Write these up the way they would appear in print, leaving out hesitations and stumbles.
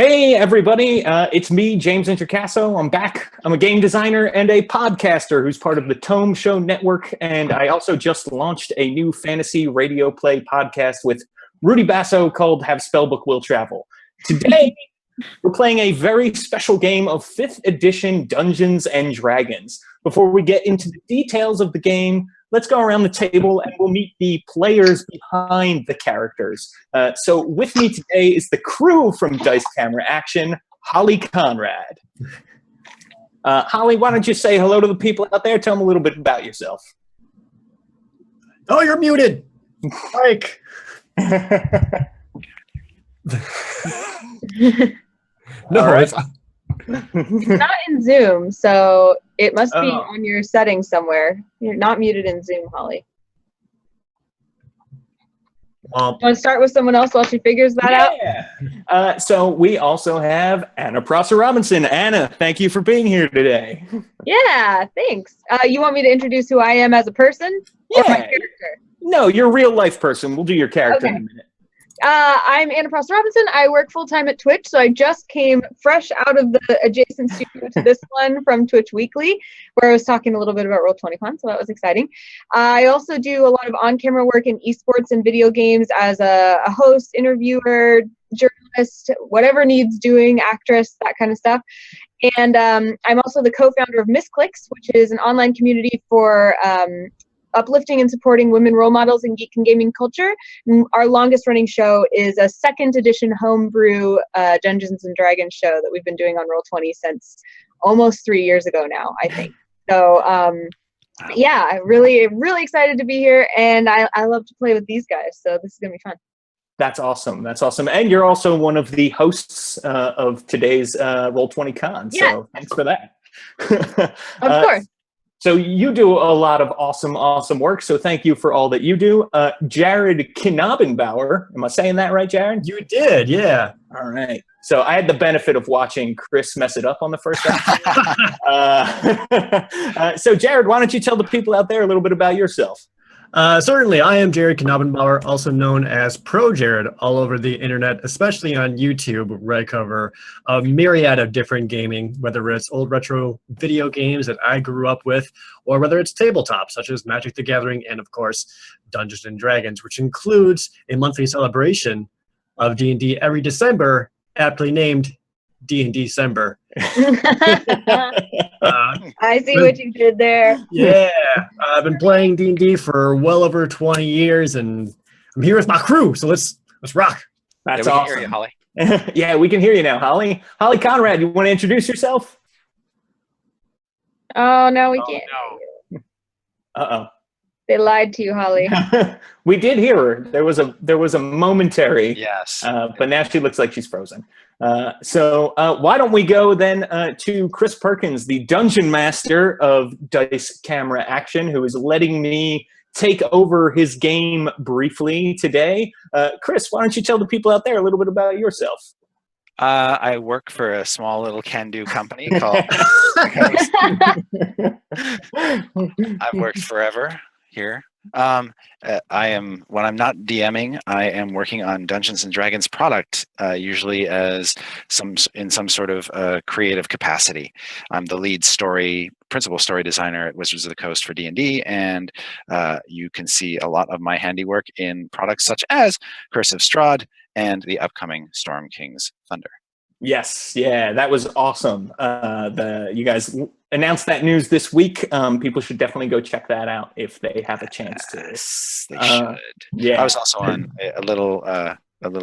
Hey everybody, it's me, James Introcaso. I'm back. I'm a game designer and a podcaster who's part of the Tome Show Network, and I also just launched a new fantasy radio play podcast with Rudy Basso called Have Spellbook Will Travel. Today, we're playing a very special game of 5th edition Dungeons and Dragons. Before we get into the details of the game, let's go around the table and we'll meet the players behind the characters. So with me today is the crew from Dice Camera Action, Holly Conrad. Holly, why don't you say hello to the people out there? Tell them a little bit about yourself. Oh, you're muted. Mike. No, right. It's not in Zoom, so it must be on your settings somewhere. You're not muted in Zoom, Holly. Want to start with someone else while she figures that out? So we also have Anna Prosser-Robinson. Anna, thank you for being here today. Yeah, thanks. You want me to introduce who I am as a person? Yeah. Or my character? No, you're a real life person. We'll do your character in a minute. I'm Anna Prosser-Robinson. I work full-time at Twitch, so I just came fresh out of the adjacent studio to this one from Twitch Weekly, where I was talking a little bit about Roll20CON, so that was exciting. I also do a lot of on-camera work in esports and video games as a host, interviewer, journalist, whatever needs doing, actress, that kind of stuff. And I'm also the co-founder of Misclicks, which is an online community for uplifting and supporting women role models in geek and gaming culture. Our longest running show is a 2nd edition homebrew Dungeons and Dragons show that we've been doing on Roll20 since almost 3 years ago now, I think. So yeah, I'm really excited to be here, and I love to play with these guys, so this is gonna be fun. That's awesome. That's awesome. And you're also one of the hosts of today's Roll20CON, so thanks for that. Of course. So you do a lot of awesome work, so thank you for all that you do. Jared Knabenbauer, am I saying that right, Jared? You did, yeah. All right. So I had the benefit of watching Chris mess it up on the first episode. So Jared, why don't you tell the people out there a little bit about yourself? Certainly, I am Jared Knabenbauer, also known as Pro Jared, all over the internet, especially on YouTube, where I cover a myriad of different gaming, whether it's old retro video games that I grew up with, or whether it's tabletop, such as Magic the Gathering, and of course, Dungeons and Dragons, which includes a monthly celebration of D&D every December, aptly named D&D December. I see what you did there. Yeah, I've been playing D&D for well over 20 years, and I'm here with my crew, so let's rock. That's we awesome. Can hear you, Holly. Yeah, we can hear you now, Holly. Holly Conrad, you want to introduce yourself? Oh, no, we can't. No. Uh-oh. They lied to you, Holly. We did hear her. There was a momentary. Yes. But now she looks like she's frozen. So why don't we go then to Chris Perkins, the Dungeon Master of Dice Camera Action, who is letting me take over his game briefly today. Chris, why don't you tell the people out there a little bit about yourself? I work for a small little can-do company called I've worked forever here. When I'm not DMing, I am working on Dungeons and Dragons product, usually as in some sort of creative capacity. I'm the lead principal story designer at Wizards of the Coast for D&D, and you can see a lot of my handiwork in products such as Curse of Strahd and the upcoming Storm King's Thunder. Yes, yeah, that was awesome. You guys announced that news this week. People should definitely go check that out if they have a chance to. Yes, they should. Yeah, I was also on a little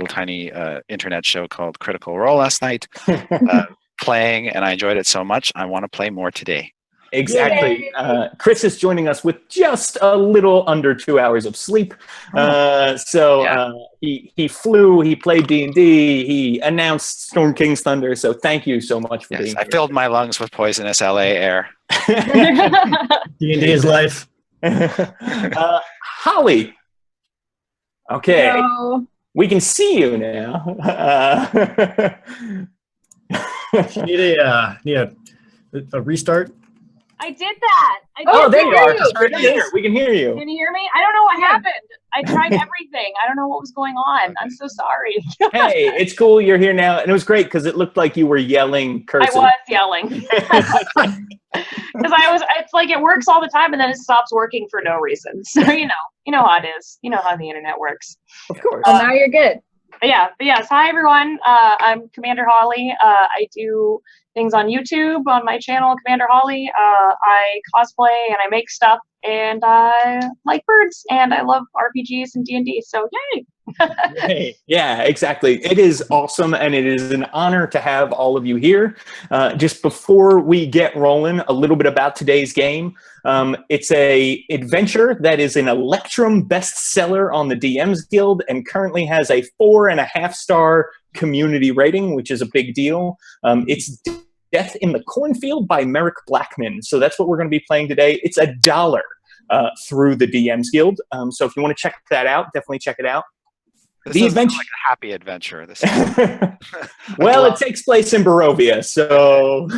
tiny internet show called Critical Role last night, playing, and I enjoyed it so much. I want to play more today. Exactly. Chris is joining us with just a little under 2 hours of sleep. He flew, he played D&D, he announced Storm King's Thunder, so thank you so much for being here. I filled my lungs with poisonous LA air. D&D is life. Holly. Okay. No. We can see you now. Need a restart? I did that. Oh, there you are. There Right here. We can hear you. Can you hear me? I don't know what happened. I tried everything. I don't know what was going on. I'm so sorry. Hey, it's cool you're here now. And it was great because it looked like you were yelling, cursing. I was yelling. Because it's like it works all the time and then it stops working for no reason. So, you know how it is. You know how the internet works. Of course. Well, now you're good. But yes. Hi, everyone. I'm Commander Holly. I do things on YouTube on my channel, Commander Holly. I cosplay and I make stuff, and I like birds, and I love RPGs and D&D. So yay! Hey, yeah, exactly. It is awesome, and it is an honor to have all of you here. Just before we get rolling, a little bit about today's game. It's a adventure that is an Electrum bestseller on the DM's Guild and currently has a 4.5-star community rating, which is a big deal. It's Death in the Cornfield by Merrick Blackman. So that's what we're going to be playing today. It's $1 through the DM's Guild. So if you want to check that out, definitely check it out. This is like a happy adventure. This well, it takes place in Barovia, so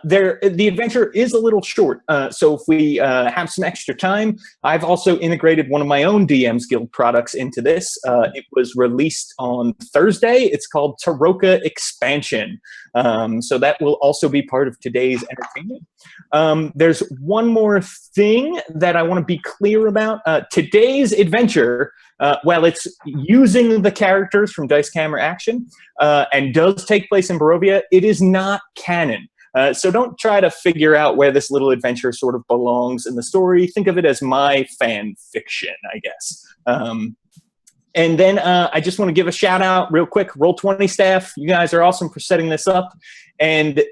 the adventure is a little short. So if we have some extra time, I've also integrated one of my own DM's Guild products into this. It was released on Thursday. It's called Taroka Expansion. So that will also be part of today's entertainment. There's one more thing that I want to be clear about. Today's adventure, while it's using the characters from Dice Camera Action and does take place in Barovia, it is not canon. So don't try to figure out where this little adventure sort of belongs in the story. Think of it as my fan fiction, I guess. And then I just want to give a shout out real quick. Roll20 staff, you guys are awesome for setting this up. And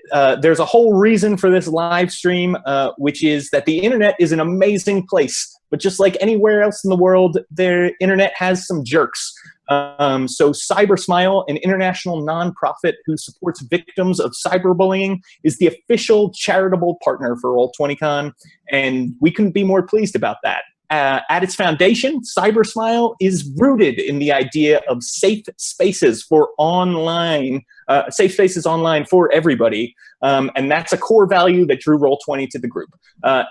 there's a whole reason for this live stream, which is that the internet is an amazing place. But just like anywhere else in the world, their internet has some jerks. So Cybersmile, an international nonprofit who supports victims of cyberbullying, is the official charitable partner for Roll20CON, and we couldn't be more pleased about that. At its foundation, Cybersmile is rooted in the idea of safe spaces for online, safe spaces online for everybody, and that's a core value that drew Roll20 to the group.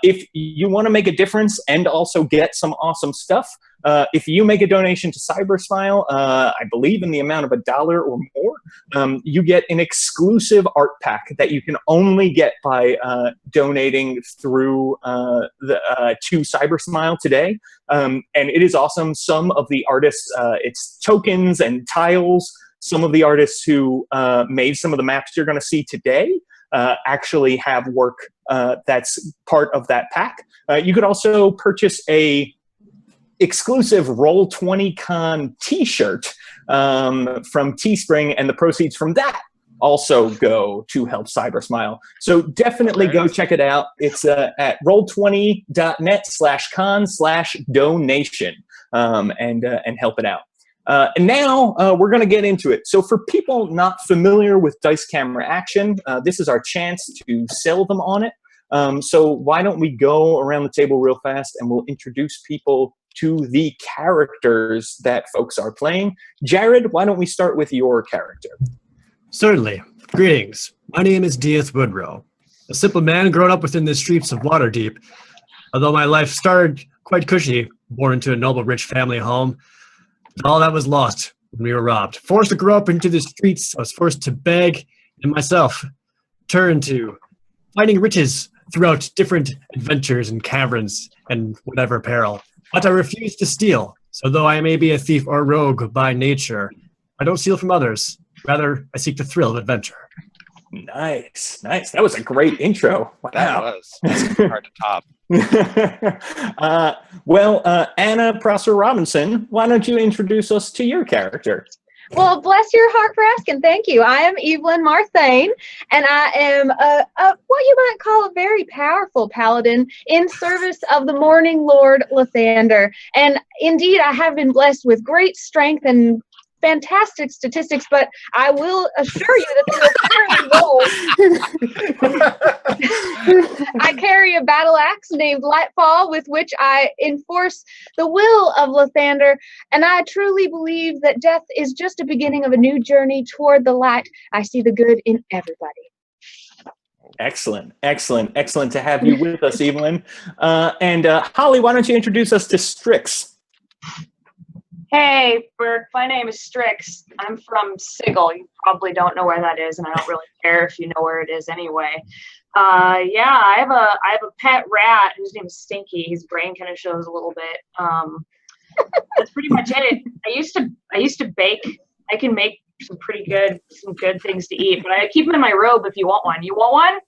If you want to make a difference and also get some awesome stuff, if you make a donation to Cybersmile, I believe in the amount of $1 or more, you get an exclusive art pack that you can only get by donating through to Cybersmile today. And it is awesome. Some of the artists, it's tokens and tiles. Some of the artists who made some of the maps you're going to see today actually have work that's part of that pack. You could also purchase a exclusive Roll20CON t-shirt from Teespring, and the proceeds from that also go to help Cybersmile. So definitely go check it out. It's at roll20.net/con/donation and help it out. And now we're going to get into it. So for people not familiar with Dice Camera Action, this is our chance to sell them on it. So why don't we go around the table real fast and we'll introduce people to the characters that folks are playing. Jared, why don't we start with your character? Certainly. Greetings. My name is Dieth Woodrow, a simple man grown up within the streets of Waterdeep. Although my life started quite cushy, born into a noble rich family home, all that was lost when we were robbed. Forced to grow up into the streets, I was forced to beg, and myself turned to finding riches throughout different adventures and caverns and whatever peril. But I refuse to steal. So though I may be a thief or rogue by nature, I don't steal from others. Rather, I seek the thrill of adventure. Nice, nice. That was a great intro. Wow. That was. That's hard to top. Anna Prosser-Robinson, why don't you introduce us to your character? Well, bless your heart for asking. Thank you. I am Evelyn Marthane, and I am what you might call a very powerful paladin in service of the Morning Lord Lathander. And indeed, I have been blessed with great strength and fantastic statistics, but I will assure you that they will roll. I carry a battle axe named Lightfall, with which I enforce the will of Lathander, and I truly believe that death is just a beginning of a new journey toward the light. I see the good in everybody. Excellent to have you with us, Evelyn. And Holly, why don't you introduce us to Strix? Hey, Burke, my name is Strix. I'm from Sigil. You probably don't know where that is, and I don't really care if you know where it is anyway. Yeah, I have a pet rat. His name is Stinky. His brain kind of shows a little bit. That's pretty much it. I used to bake. I can make some good things to eat, but I keep them in my robe if you want one. You want one?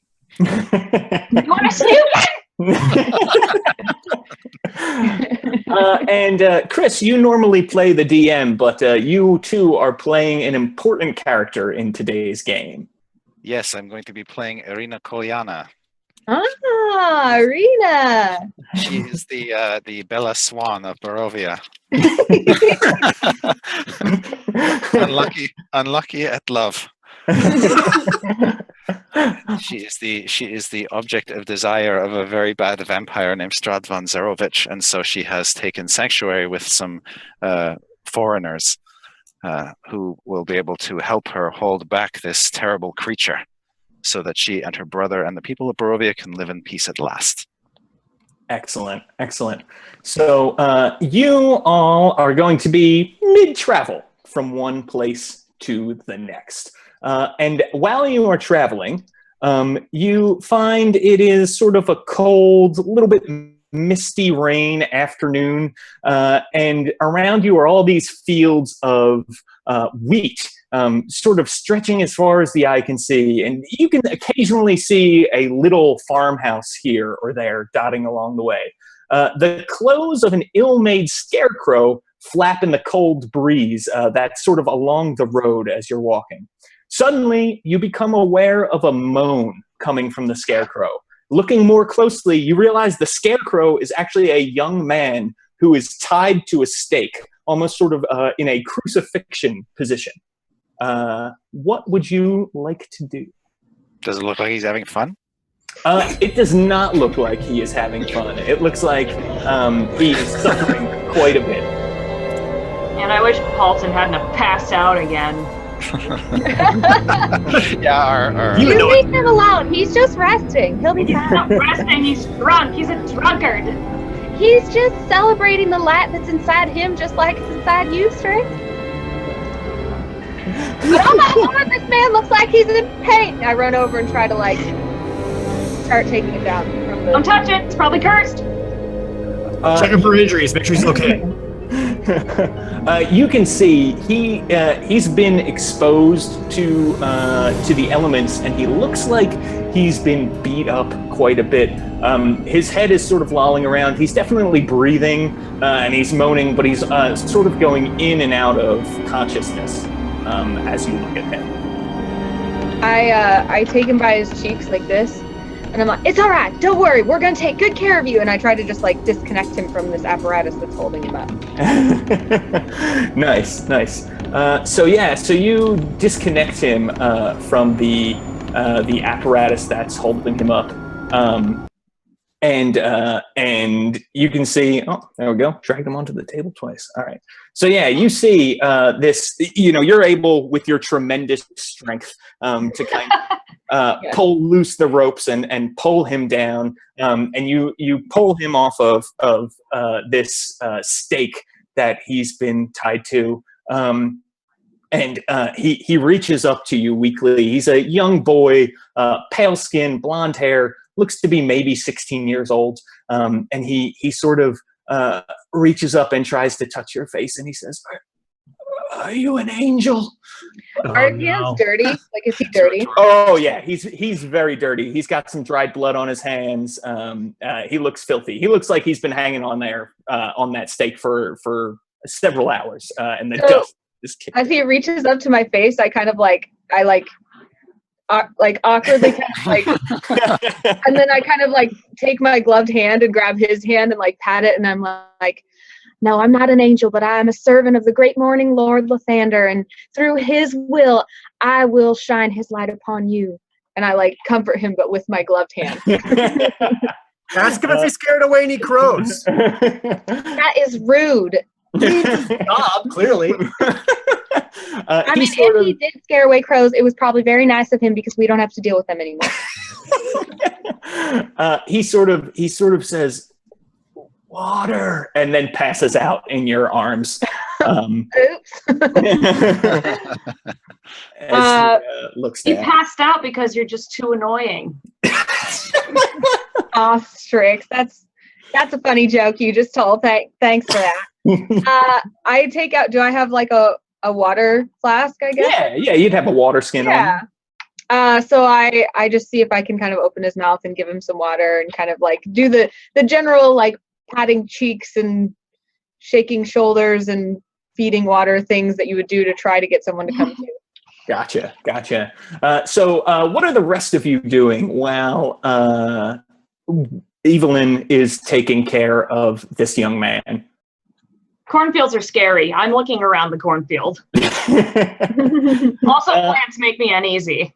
You want a snoop? And Chris, you normally play the DM, but you too are playing an important character in today's game. Yes, I'm going to be playing Irina Kolyana. Ah, Arena. She is the Bella Swan of Barovia. unlucky at love. She is the object of desire of a very bad vampire named Strad von Zerovich, and so she has taken sanctuary with some foreigners who will be able to help her hold back this terrible creature, so that she and her brother and the people of Barovia can live in peace at last. Excellent. So you all are going to be mid-travel from one place to the next. And while you are traveling, you find it is sort of a cold, little bit misty rain afternoon, and around you are all these fields of wheat, sort of stretching as far as the eye can see. And you can occasionally see a little farmhouse here or there dotting along the way. The clothes of an ill-made scarecrow flap in the cold breeze that's sort of along the road as you're walking. Suddenly, you become aware of a moan coming from the scarecrow. Looking more closely, you realize the scarecrow is actually a young man who is tied to a stake, almost sort of in a crucifixion position. What would you like to do? Does it look like he's having fun? It does not look like he is having fun. It looks like he is suffering quite a bit. And I wish Paulton hadn't have passed out again. Yeah, You leave him alone. He's just resting. He'll be He's fine. not resting, he's drunk. He's a drunkard. He's just celebrating the light that's inside him, just like it's inside you, Strix. Oh my lord, this man looks like he's in pain. I run over and try to start taking it down from the. Don't touch it. It's probably cursed. Check him for injuries. Make sure he's okay. You can see he's been exposed to the elements, and he looks like he's been beat up quite a bit. His head is sort of lolling around. He's definitely breathing, and he's moaning, but he's sort of going in and out of consciousness as you look at him. I take him by his cheeks like this, and I'm like, "It's all right. Don't worry. We're gonna take good care of you." And I try to just disconnect him from this apparatus that's holding him up. Nice. So you disconnect him from the apparatus that's holding him up, and you can see. Oh, there we go. Dragged him onto the table twice. All right. So yeah, you see this. You're able with your tremendous strength to kind of pull loose the ropes and pull him down, and you pull him off of this stake that he's been tied to, and he reaches up to you weakly. He's a young boy, pale skin, blonde hair, looks to be maybe 16 years old, and he sort of reaches up and tries to touch your face, and he says, "Are you an angel?" Are his hands dirty? Is he dirty? Oh yeah, he's very dirty. He's got some dried blood on his hands. He looks filthy. He looks like he's been hanging on there on that stake for several hours, and the dust is kicking. As he reaches up to my face, I kind of awkwardly and then I kind of take my gloved hand and grab his hand and pat it, and I'm like, "No, I'm not an angel, but I am a servant of the great morning Lord Lathander, and through his will, I will shine his light upon you." And I comfort him, but with my gloved hand. Ask him if he scared away any crows. That is rude. Stop, clearly. I mean, if he did scare away crows, it was probably very nice of him because we don't have to deal with them anymore. He sort of says, "Water," and then passes out in your arms. Oops. As he, looks You down. passed out because you're just too annoying. Oh, Strix, that's a funny joke you just told. Thanks for that. I take out. Do I have like a water flask? I guess. Yeah, you'd have a water skin on. So I just see if I can kind of open his mouth and give him some water and kind of like do the general like patting cheeks and shaking shoulders and feeding water things that you would do to try to get someone to come to. Gotcha. So what are the rest of you doing while Evelyn is taking care of this young man? Cornfields are scary. I'm looking around the cornfield. Also, plants make me uneasy.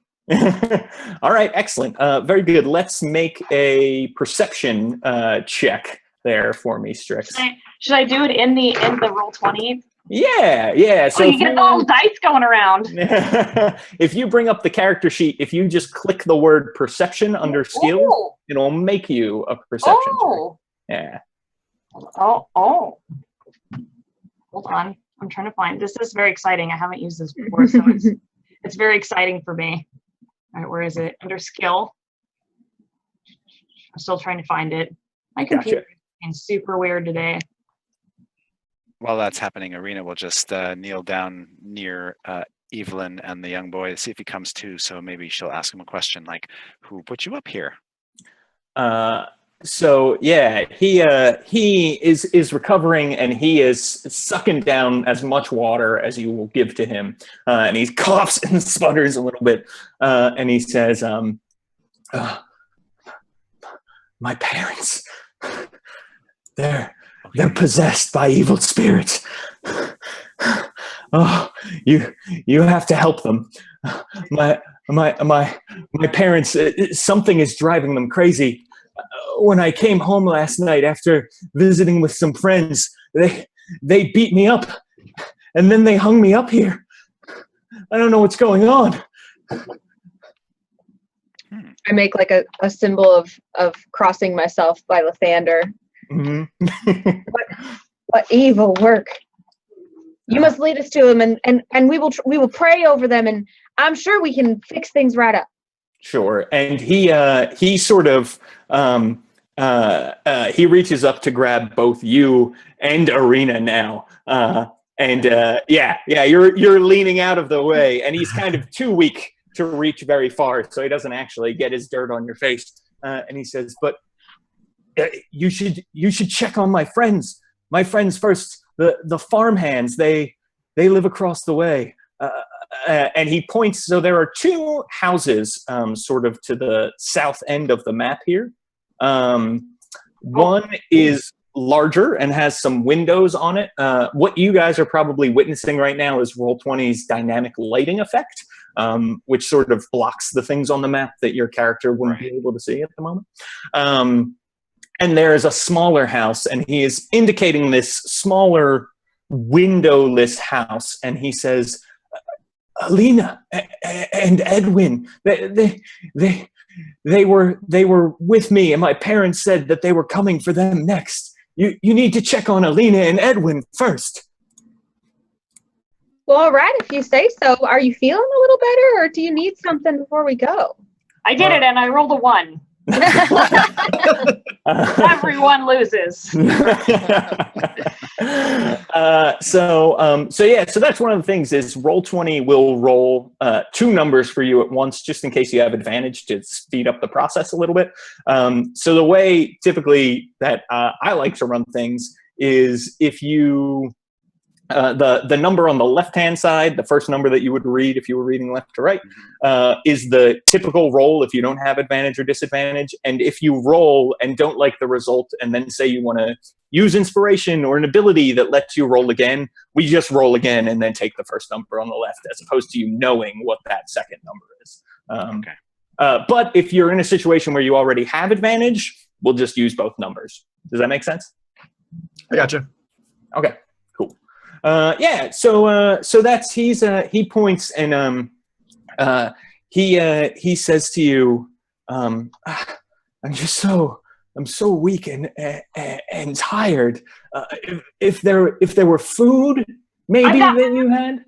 All right, excellent. Very good. Let's make a perception check there for me, Strix. Should I do it in the Roll20? Yeah. So you get all dice going around. If you bring up the character sheet, if you just click the word perception under skills, it'll make you a perception check. Yeah. Oh. Hold on. I'm trying to find. This is very exciting. I haven't used this before, so it's very exciting for me. All right, where is it? Under skill. I'm still trying to find it. My computer is being super weird today. While that's happening, Arena will just kneel down near Evelyn and the young boy to see if he comes to. So maybe she'll ask him a question like, "Who put you up here?" So yeah, he is recovering and he is sucking down as much water as you will give to him, and he coughs and sputters a little bit, and he says, "My parents, they're possessed by evil spirits. Oh, you have to help them. My parents, something is driving them crazy. When I came home last night after visiting with some friends, they beat me up, and then they hung me up here. I don't know what's going on." I make like a symbol of crossing myself by Lathander. Mm-hmm. What evil work! You must lead us to them, and we will pray over them, and I'm sure we can fix things right up. Sure. And he sort of he reaches up to grab both you and Arena now. You're leaning out of the way, and he's kind of too weak to reach very far, so he doesn't actually get his dirt on your face. And he says, "But you should check on my friends. My friends first. The farmhands. They live across the way." And he points. So there are two houses, sort of to the south end of the map here. One is larger and has some windows on it. What you guys are probably witnessing right now is Roll20's dynamic lighting effect, which sort of blocks the things on the map that your character wouldn't be able to see at the moment. And there is a smaller house, and he is indicating this smaller windowless house, and he says, "Alina and Edwin, they were with me, and my parents said that they were coming for them next. You need to check on Alina and Edwin first." Well, all right, if you say so. Are you feeling a little better, or do you need something before we go? I did it, and I rolled a 1. Everyone loses. So that's one of the things is Roll20 will roll 2 numbers for you at once, just in case you have advantage to speed up the process a little bit. So the way typically that I like to run things is if you the number on the left-hand side, the first number that you would read if you were reading left to right, is the typical roll if you don't have advantage or disadvantage. And if you roll and don't like the result and then say you want to use inspiration or an ability that lets you roll again, we just roll again and then take the first number on the left, as opposed to you knowing what that second number is. But if you're in a situation where you already have advantage, we'll just use both numbers. Does that make sense? I gotcha. Okay. Cool. Yeah. So that's he points and he says to you, I'm so weak and tired. If there were food, maybe that you had.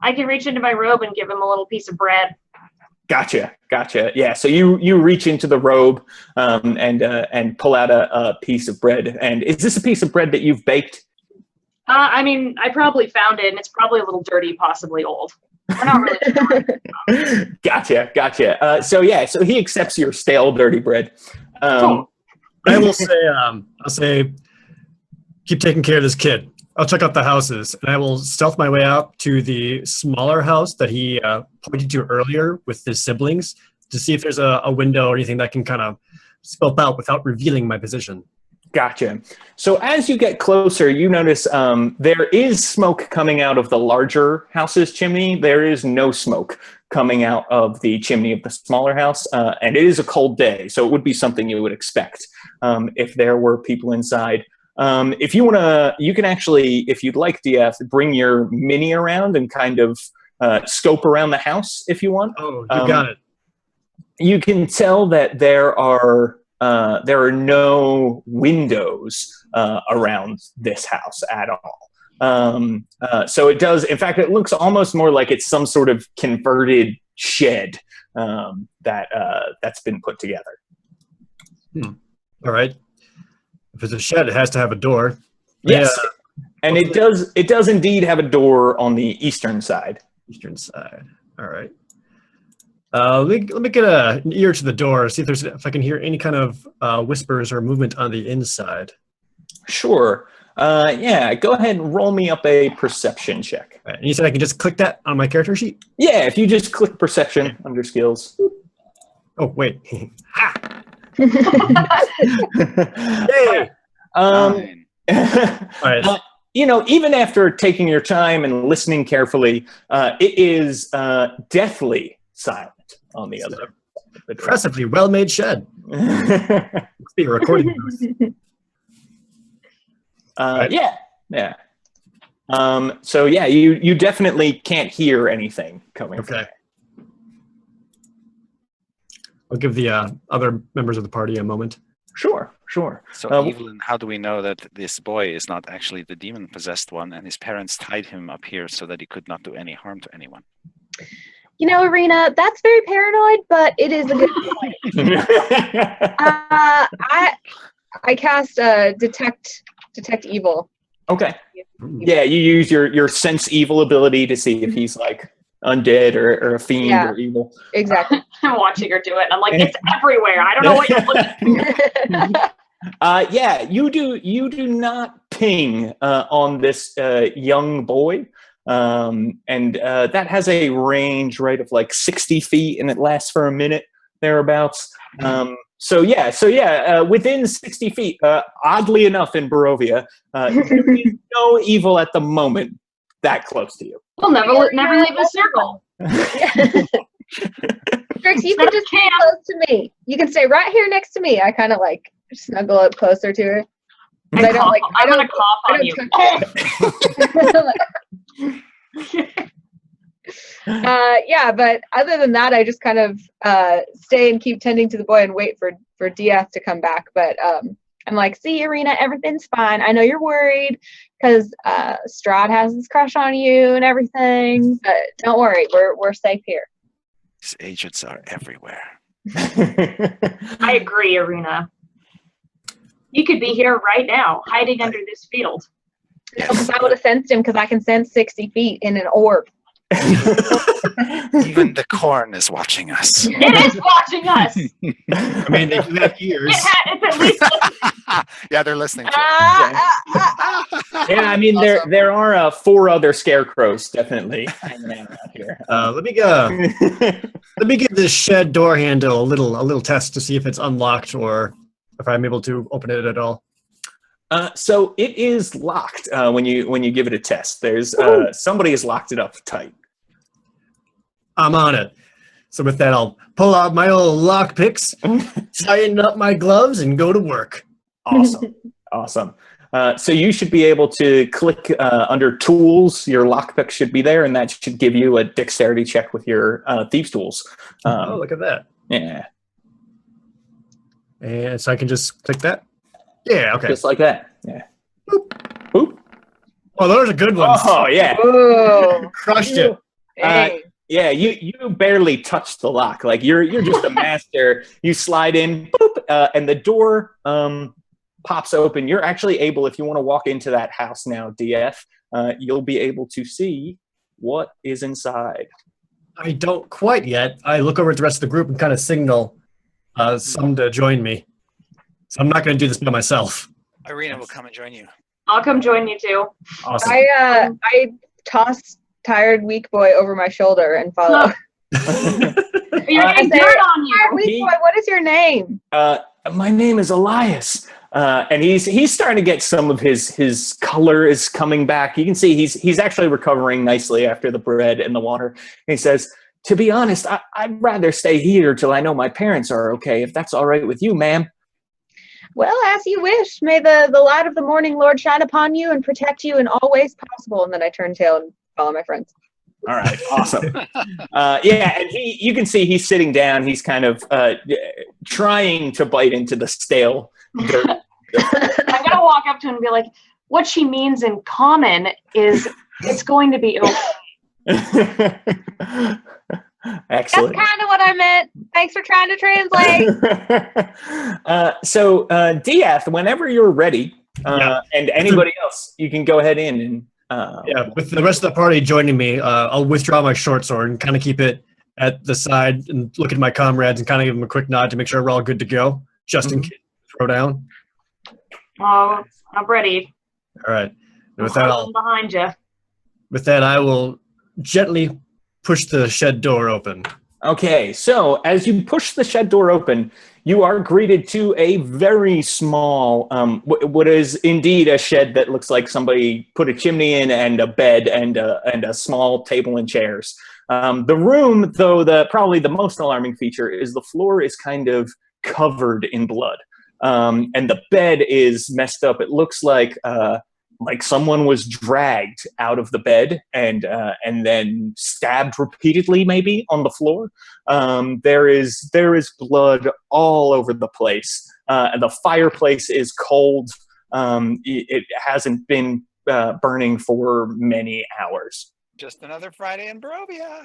I can reach into my robe and give him a little piece of bread. Gotcha. Yeah. So you reach into the robe and pull out a piece of bread. And is this a piece of bread that you've baked? I mean, I probably found it, and it's probably a little dirty, possibly old. We're not really sure. Gotcha. So he accepts your stale, dirty bread. I will say, I'll say, keep taking care of this kid. I'll check out the houses, and I will stealth my way out to the smaller house that he pointed to earlier with his siblings to see if there's a window or anything that can kind of scope out without revealing my position. Gotcha. So as you get closer, you notice there is smoke coming out of the larger house's chimney. There is no smoke coming out of the chimney of the smaller house, and it is a cold day, so it would be something you would expect if there were people inside. If you want to, you can actually, if you'd like, DF, bring your mini around and kind of scope around the house if you want. Oh, you got it. You can tell that there are no windows around this house at all. So it does, in fact, it looks almost more like it's some sort of converted shed that's been put together. All right. If it's a shed, it has to have a door. Yes, and it does indeed have a door on the eastern side. Eastern side. All right. Let me get an ear to the door, see if I can hear any kind of whispers or movement on the inside. Sure. Yeah, go ahead and roll me up a perception check. All right. And you said I can just click that on my character sheet? Yeah, if you just click perception under skills. Oh, wait. Ha! Hey. All right. Even after taking your time and listening carefully, it is deathly silent on the other. Impressively well-made shed. Must be a recording booth. Right. Yeah. So yeah, you definitely can't hear anything coming. Okay. I'll give the other members of the party a moment. Sure. So, Evelyn, how do we know that this boy is not actually the demon-possessed one, and his parents tied him up here so that he could not do any harm to anyone? You know, Arena, that's very paranoid, but it is a good point. I cast detect evil. Okay. Yeah, you use your sense evil ability to see if he's like undead or a fiend or evil. Exactly. I'm watching her do it. And I'm like, it's everywhere. I don't know what you're looking for. Yeah, you do not ping on this young boy. And that has a range, right, of like 60 feet, and it lasts for a minute thereabouts. So within 60 feet, oddly enough, in Barovia, there is no evil at the moment that close to you. We'll never leave the circle. Trix, you can just stay close to me. You can stay right here next to me. I kind of like snuggle up closer to her. But I don't like. I'm gonna cough on you. Yeah, but other than that, I just kind of stay and keep tending to the boy and wait for DF to come back. But I'm like, see, Arena, everything's fine. I know you're worried because Strahd has his crush on you and everything, but don't worry, we're safe here. These agents are everywhere. I agree, Arena. He could be here right now, hiding under this field. Because I would have sensed him because I can sense 60 feet in an orb. Even the corn is watching us. It is watching us. I mean, they do have ears. It's at least Yeah, they're listening. Yeah, I mean, there are 4 other scarecrows definitely hanging out here. Let me give this shed door handle a little test to see if it's unlocked or if I'm able to open it at all. So it is locked when you give it a test. There's somebody has locked it up tight. I'm on it. So with that, I'll pull out my old lock picks, tighten up my gloves, and go to work. Awesome. So you should be able to click under tools. Your lockpick should be there, and that should give you a dexterity check with your thieves tools. Oh, look at that. Yeah. And so I can just click that? Yeah, okay. Just like that. Yeah. Boop. Boop. Oh, those are good ones. Oh, yeah. Whoa. Crushed it. Dang. Yeah, you barely touched the lock. Like you're just a master. You slide in, boop, and the door pops open. You're actually able, if you want to walk into that house now, DF, you'll be able to see what is inside. I don't quite yet. I look over at the rest of the group and kind of signal some to join me. So I'm not going to do this by myself. Irina will come and join you. I'll come join you too. Awesome. I toss tired weak boy over my shoulder and follow. You're getting dirt on you. Tired weak boy, what is your name? My name is Elias, and he's starting to get some of his color is coming back. You can see he's actually recovering nicely after the bread and the water. And he says, "To be honest, I'd rather stay here till I know my parents are okay. If that's all right with you, ma'am." Well, as you wish. May the light of the morning Lord shine upon you and protect you in all ways possible. And then I turn tail and follow my friends. All right, awesome. Yeah, and you can see he's sitting down. He's kind of trying to bite into the stale dirt. I gotta walk up to him and be like, what she means in common is it's going to be okay. Excellent. That's kind of what I meant. Thanks for trying to translate. So, Diath, whenever you're ready, and anybody else, you can go ahead in and. With the rest of the party joining me, I'll withdraw my short sword and kind of keep it at the side and look at my comrades and kind of give them a quick nod to make sure we're all good to go, just in case throw down. Oh, I'm ready. All right. And I'm behind you. with that, I will gently push the shed door open. Okay, so as you push the shed door open, you are greeted to a very small, what is indeed a shed that looks like somebody put a chimney in and a bed and a small table and chairs. The room, though, probably the most alarming feature is the floor is kind of covered in blood, and the bed is messed up. It looks like someone was dragged out of the bed and then stabbed repeatedly, maybe on the floor. There is blood all over the place. And the fireplace is cold. It hasn't been burning for many hours. Just another Friday in Barovia.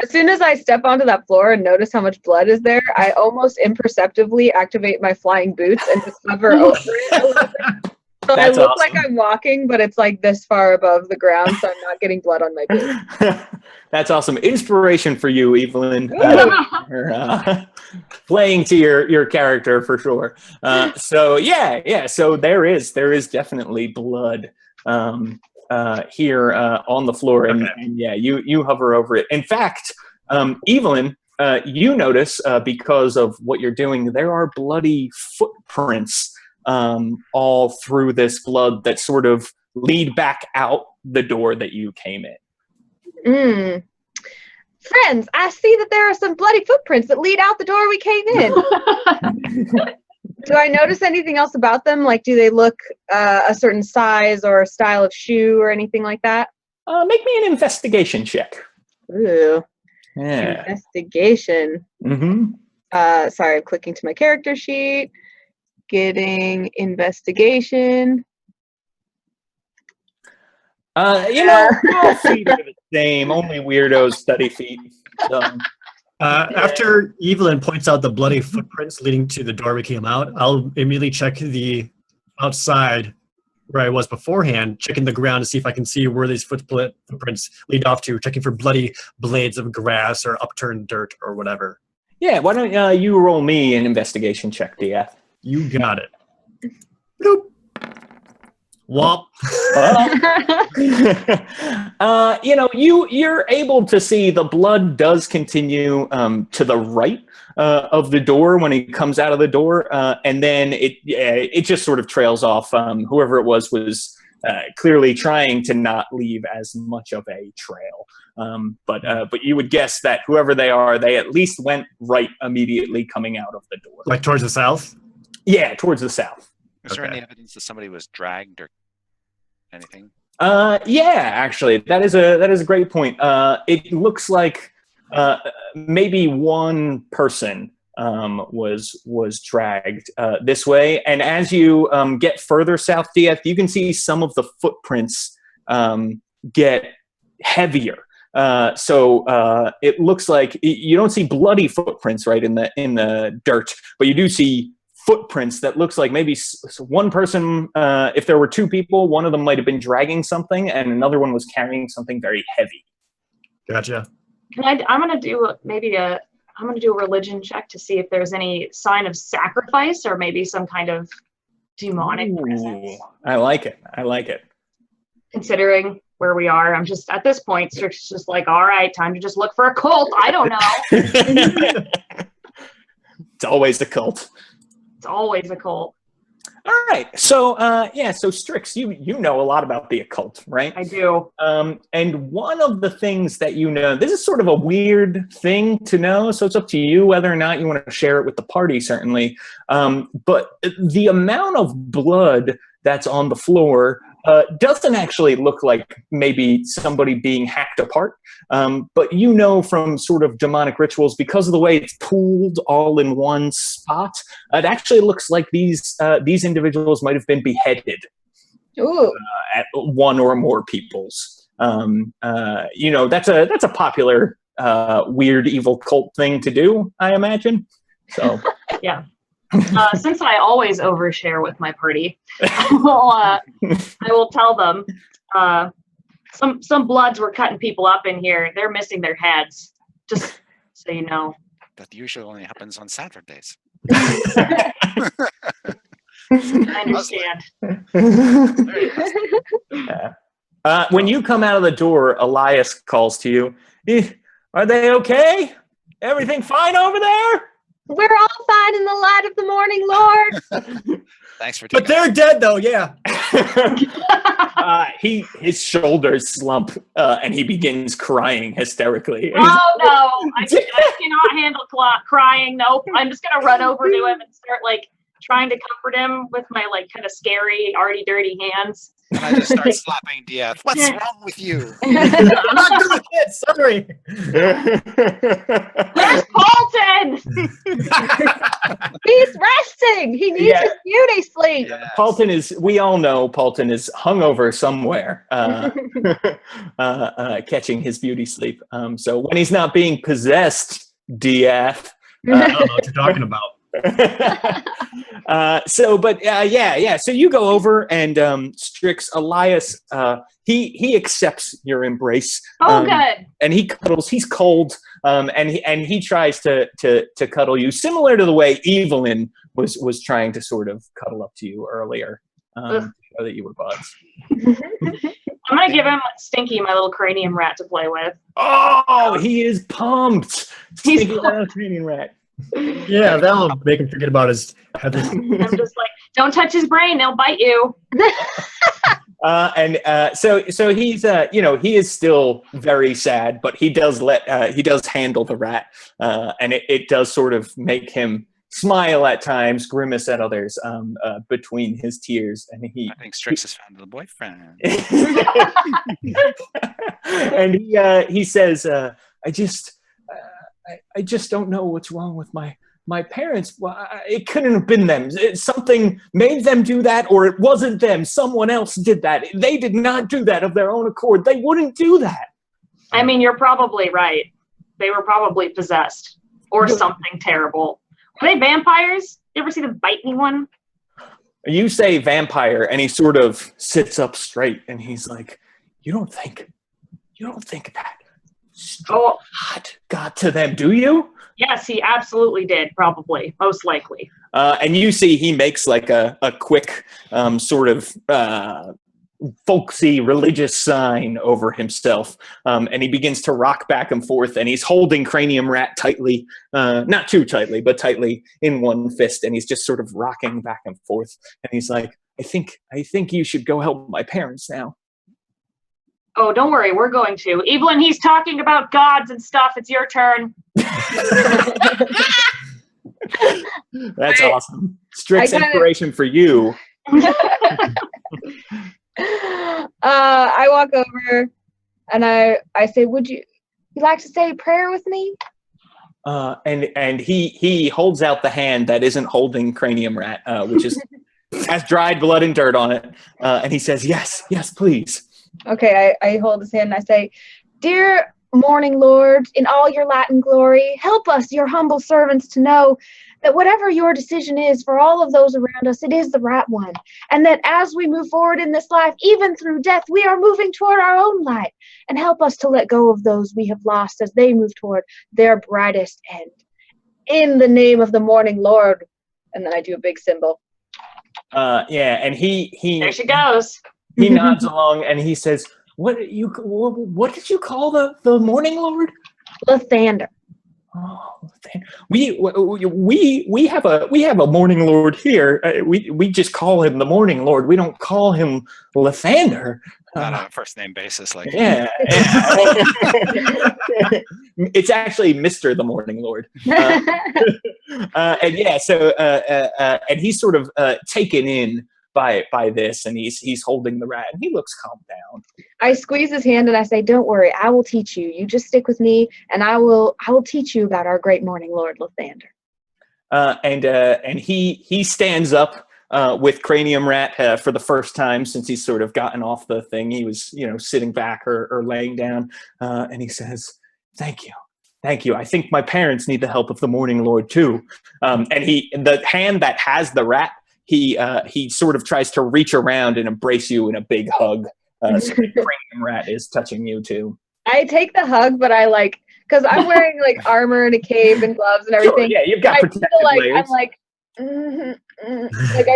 As soon as I step onto that floor and notice how much blood is there, I almost imperceptibly activate my flying boots and just hover over it a little bit. So I look awesome. like I'm walking, but it's like this far above the ground, so I'm not getting blood on my boots. That's awesome. Inspiration for you, Evelyn. Playing to your character for sure. So there is definitely blood here on the floor, and you hover over it. In fact, Evelyn, you notice because of what you're doing, there are bloody footprints all through this blood that sort of lead back out the door that you came in. Friends, I see that there are some bloody footprints that lead out the door we came in. Do I notice anything else about them? Like, do they look a certain size or a style of shoe or anything like that? Make me an investigation check. Ooh. Yeah. Investigation. Mm-hmm. Sorry, I'm clicking to my character sheet. Getting investigation. All feet are the same. Only weirdos study feet. So. After Evelyn points out the bloody footprints leading to the door we came out, I'll immediately check the outside where I was beforehand, checking the ground to see if I can see where these footprints lead off to, checking for bloody blades of grass or upturned dirt or whatever. Yeah, why don't you roll me an investigation check, DF? You got it. Bloop. Womp. You're able to see the blood does continue to the right of the door when he comes out of the door, and then it just sort of trails off. Whoever it was clearly trying to not leave as much of a trail. But you would guess that whoever they are, they at least went right immediately coming out of the door. Like towards the south? Yeah, towards the south. Is there Okay. any evidence that somebody was dragged or anything? Yeah, actually, that is a great point. It looks like maybe one person was dragged this way, and as you get further south, DF, you can see some of the footprints get heavier. So it looks like you don't see bloody footprints right in the dirt, but you do see footprints that looks like maybe one person, if there were two people, one of them might have been dragging something and another one was carrying something very heavy. Gotcha. I'm gonna do a religion check to see if there's any sign of sacrifice or maybe some kind of demonic presence. I like it. Considering where we are, I'm just at this point, Strix just like, all right, time to just look for a cult. I don't know. It's always the cult. It's always a cult. All right. So so Strix, you know a lot about the occult, right? I do. And one of the things that you know, this is sort of a weird thing to know, so it's up to you whether or not you want to share it with the party, certainly. But the amount of blood that's on the floor doesn't actually look like maybe somebody being hacked apart. But you know from sort of demonic rituals, because of the way it's pooled all in one spot, it actually looks like these individuals might have been beheaded at one or more people's. That's a popular weird evil cult thing to do, I imagine. So Yeah. Since I always overshare with my party, I will tell them some bloods were cutting people up in here. They're missing their heads. Just so you know. That usually only happens on Saturdays. I understand. When you come out of the door, Elias calls to you. Are they okay? Everything fine over there? We're all fine in the light of the morning, Lord. Thanks for But taking they're dead though, yeah. His shoulders slump and he begins crying hysterically. Oh no, I cannot handle crying. Nope. I'm just gonna run over to him and start like trying to comfort him with my like kind of scary, already dirty hands. And I just start slapping DF. What's wrong with you? I'm not good with kids, sorry. Where's Paulton? He's resting. He needs his beauty sleep. Yes. Paulton is, we all know Paulton is hungover somewhere, catching his beauty sleep. So when he's not being possessed, DF. I don't know what you're talking about. So you go over and Strix, Elias, he accepts your embrace. Good. And he cuddles. He's cold, and he tries to cuddle you, similar to the way Evelyn was trying to sort of cuddle up to you earlier, to show that you were buds. I'm gonna give him Stinky, my little cranium rat, to play with. Oh, he is pumped. He's Stinky little cranium rat. Yeah, that'll make him forget about his head. I'm just like, don't touch his brain; they'll bite you. So he's he is still very sad, but he does handle the rat, and it does sort of make him smile at times, grimace at others, between his tears, and I think Strix has found a boyfriend. and he says, I just don't know what's wrong with my parents. Well, it couldn't have been them. Something made them do that, or it wasn't them. Someone else did that. They did not do that of their own accord. They wouldn't do that. I mean, you're probably right. They were probably possessed or something terrible. Are they vampires? You ever see them bite anyone? You say vampire, and he sort of sits up straight, and he's like, you don't think that got to them, do you? Yes, he absolutely did, probably, most likely. And you see he makes like a quick sort of folksy religious sign over himself, and he begins to rock back and forth, and he's holding Cranium Rat tightly, not too tightly, but tightly in one fist, and he's just sort of rocking back and forth, and he's like, I think you should go help my parents now. Oh, don't worry, we're going to. Evelyn, he's talking about gods and stuff. It's your turn. That's awesome. Strict inspiration for you. I walk over and I say, would you like to say a prayer with me? And he holds out the hand that isn't holding Cranium Rat, which has dried blood and dirt on it. And he says, yes, please. Okay, I hold his hand and I say, dear morning lord, in all your light and glory, help us, your humble servants, to know that whatever your decision is for all of those around us, it is the right one. And that as we move forward in this life, even through death, we are moving toward our own light. And help us to let go of those we have lost as they move toward their brightest end. In the name of the morning lord. And then I do a big symbol. And he There she goes. He nods along and he says, what did you call the morning lord? Lathander. Oh, we have a morning lord here. We just call him the morning lord. We don't call him Lathander. Not on a first name basis, like yeah. It's actually Mr. the Morning Lord. And he's sort of taken in by this, and he's holding the rat, and he looks calmed down. I squeeze his hand and I say, don't worry, I will teach you. You just stick with me, and I will teach you about our great morning lord, Lathander. And he stands up with Cranium Rat for the first time since he's sort of gotten off the thing. He was, sitting back or laying down, and he says, thank you. I think my parents need the help of the morning lord too. And the hand that has the rat, he sort of tries to reach around and embrace you in a big hug. So the Cranium Rat is touching you too. I take the hug, but I because I'm wearing armor and a cape and gloves and everything. Sure, yeah, you've got protective layers. I'm I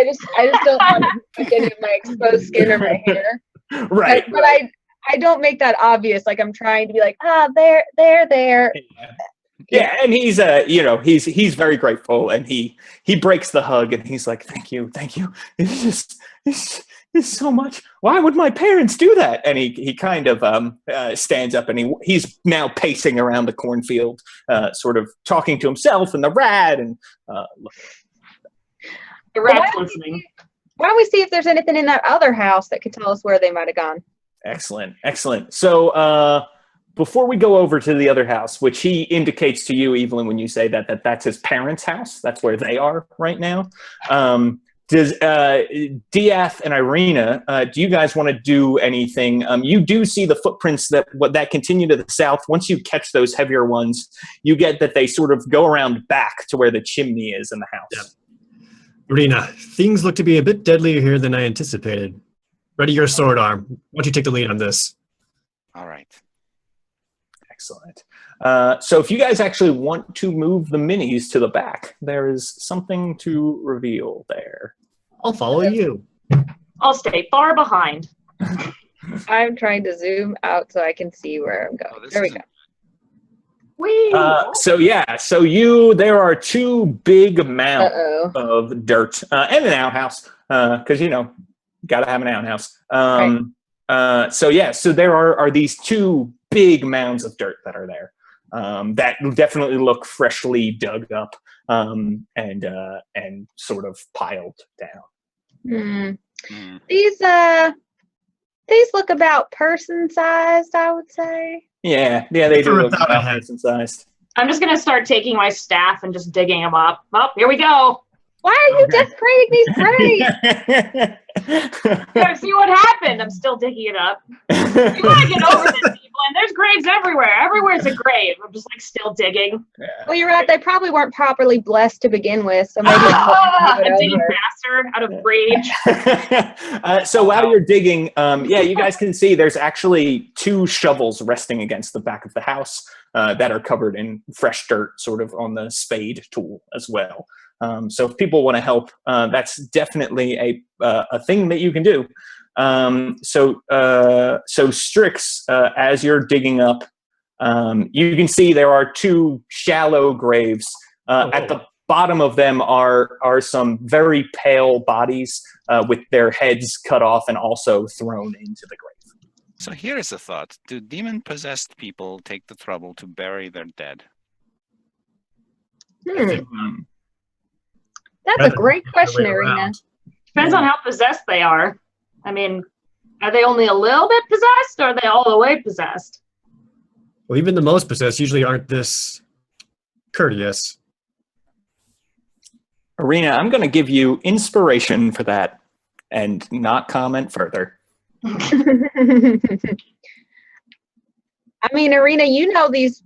just don't want to touch any of my exposed skin or my hair. Right. But I don't make that obvious. I'm trying to be there. Yeah, and he's he's very grateful, and he breaks the hug, and he's like, thank you. It's so much. Why would my parents do that? And he kind of stands up, and he's now pacing around the cornfield, sort of talking to himself and the rat, and the rat's listening. Why don't we see if there's anything in that other house that could tell us where they might have gone? Excellent. So before we go over to the other house, which he indicates to you, Evelyn, when you say that's his parents' house, that's where they are right now. Does Diath and Irina, do you guys want to do anything? You do see the footprints that continue to the south. Once you catch those heavier ones, you get that they sort of go around back to where the chimney is in the house. Yep. Irina, things look to be a bit deadlier here than I anticipated. Ready your sword arm. Why don't you take the lead on this? All right. Excellent. So if you guys actually want to move the minis to the back, there is something to reveal there. I'll follow you. I'll stay far behind. I'm trying to zoom out so I can see where I'm going. There we go. So there are two big mounds of dirt and an outhouse, because gotta have an outhouse. So there are these two big mounds of dirt that are there that definitely look freshly dug up and sort of piled down. These look about person sized, I would say. Yeah, they do look about person sized. I'm just gonna start taking my staff and just digging them up. Oh, here we go. Why are you desecrating these graves? Yeah, see what happened? I'm still digging it up. You gotta get over this, people. And there's graves everywhere. Everywhere's a grave. I'm just still digging. Yeah. Well, you're right. They probably weren't properly blessed to begin with. So maybe I'm digging faster out of rage. So while you're digging, you guys can see there's actually two shovels resting against the back of the house that are covered in fresh dirt, sort of on the spade tool as well. So if people want to help, that's definitely a thing that you can do. So Strix, as you're digging up, you can see there are two shallow graves. At the bottom of them are some very pale bodies with their heads cut off and also thrown into the grave. So here is a thought. Do demon-possessed people take the trouble to bury their dead? That's a great question, Way Arena. around. Depends on how possessed they are. I mean, are they only a little bit possessed, or are they all the way possessed? Well, even the most possessed usually aren't this courteous. Arena, I'm going to give you inspiration for that and not comment further. I mean, Arena, you know these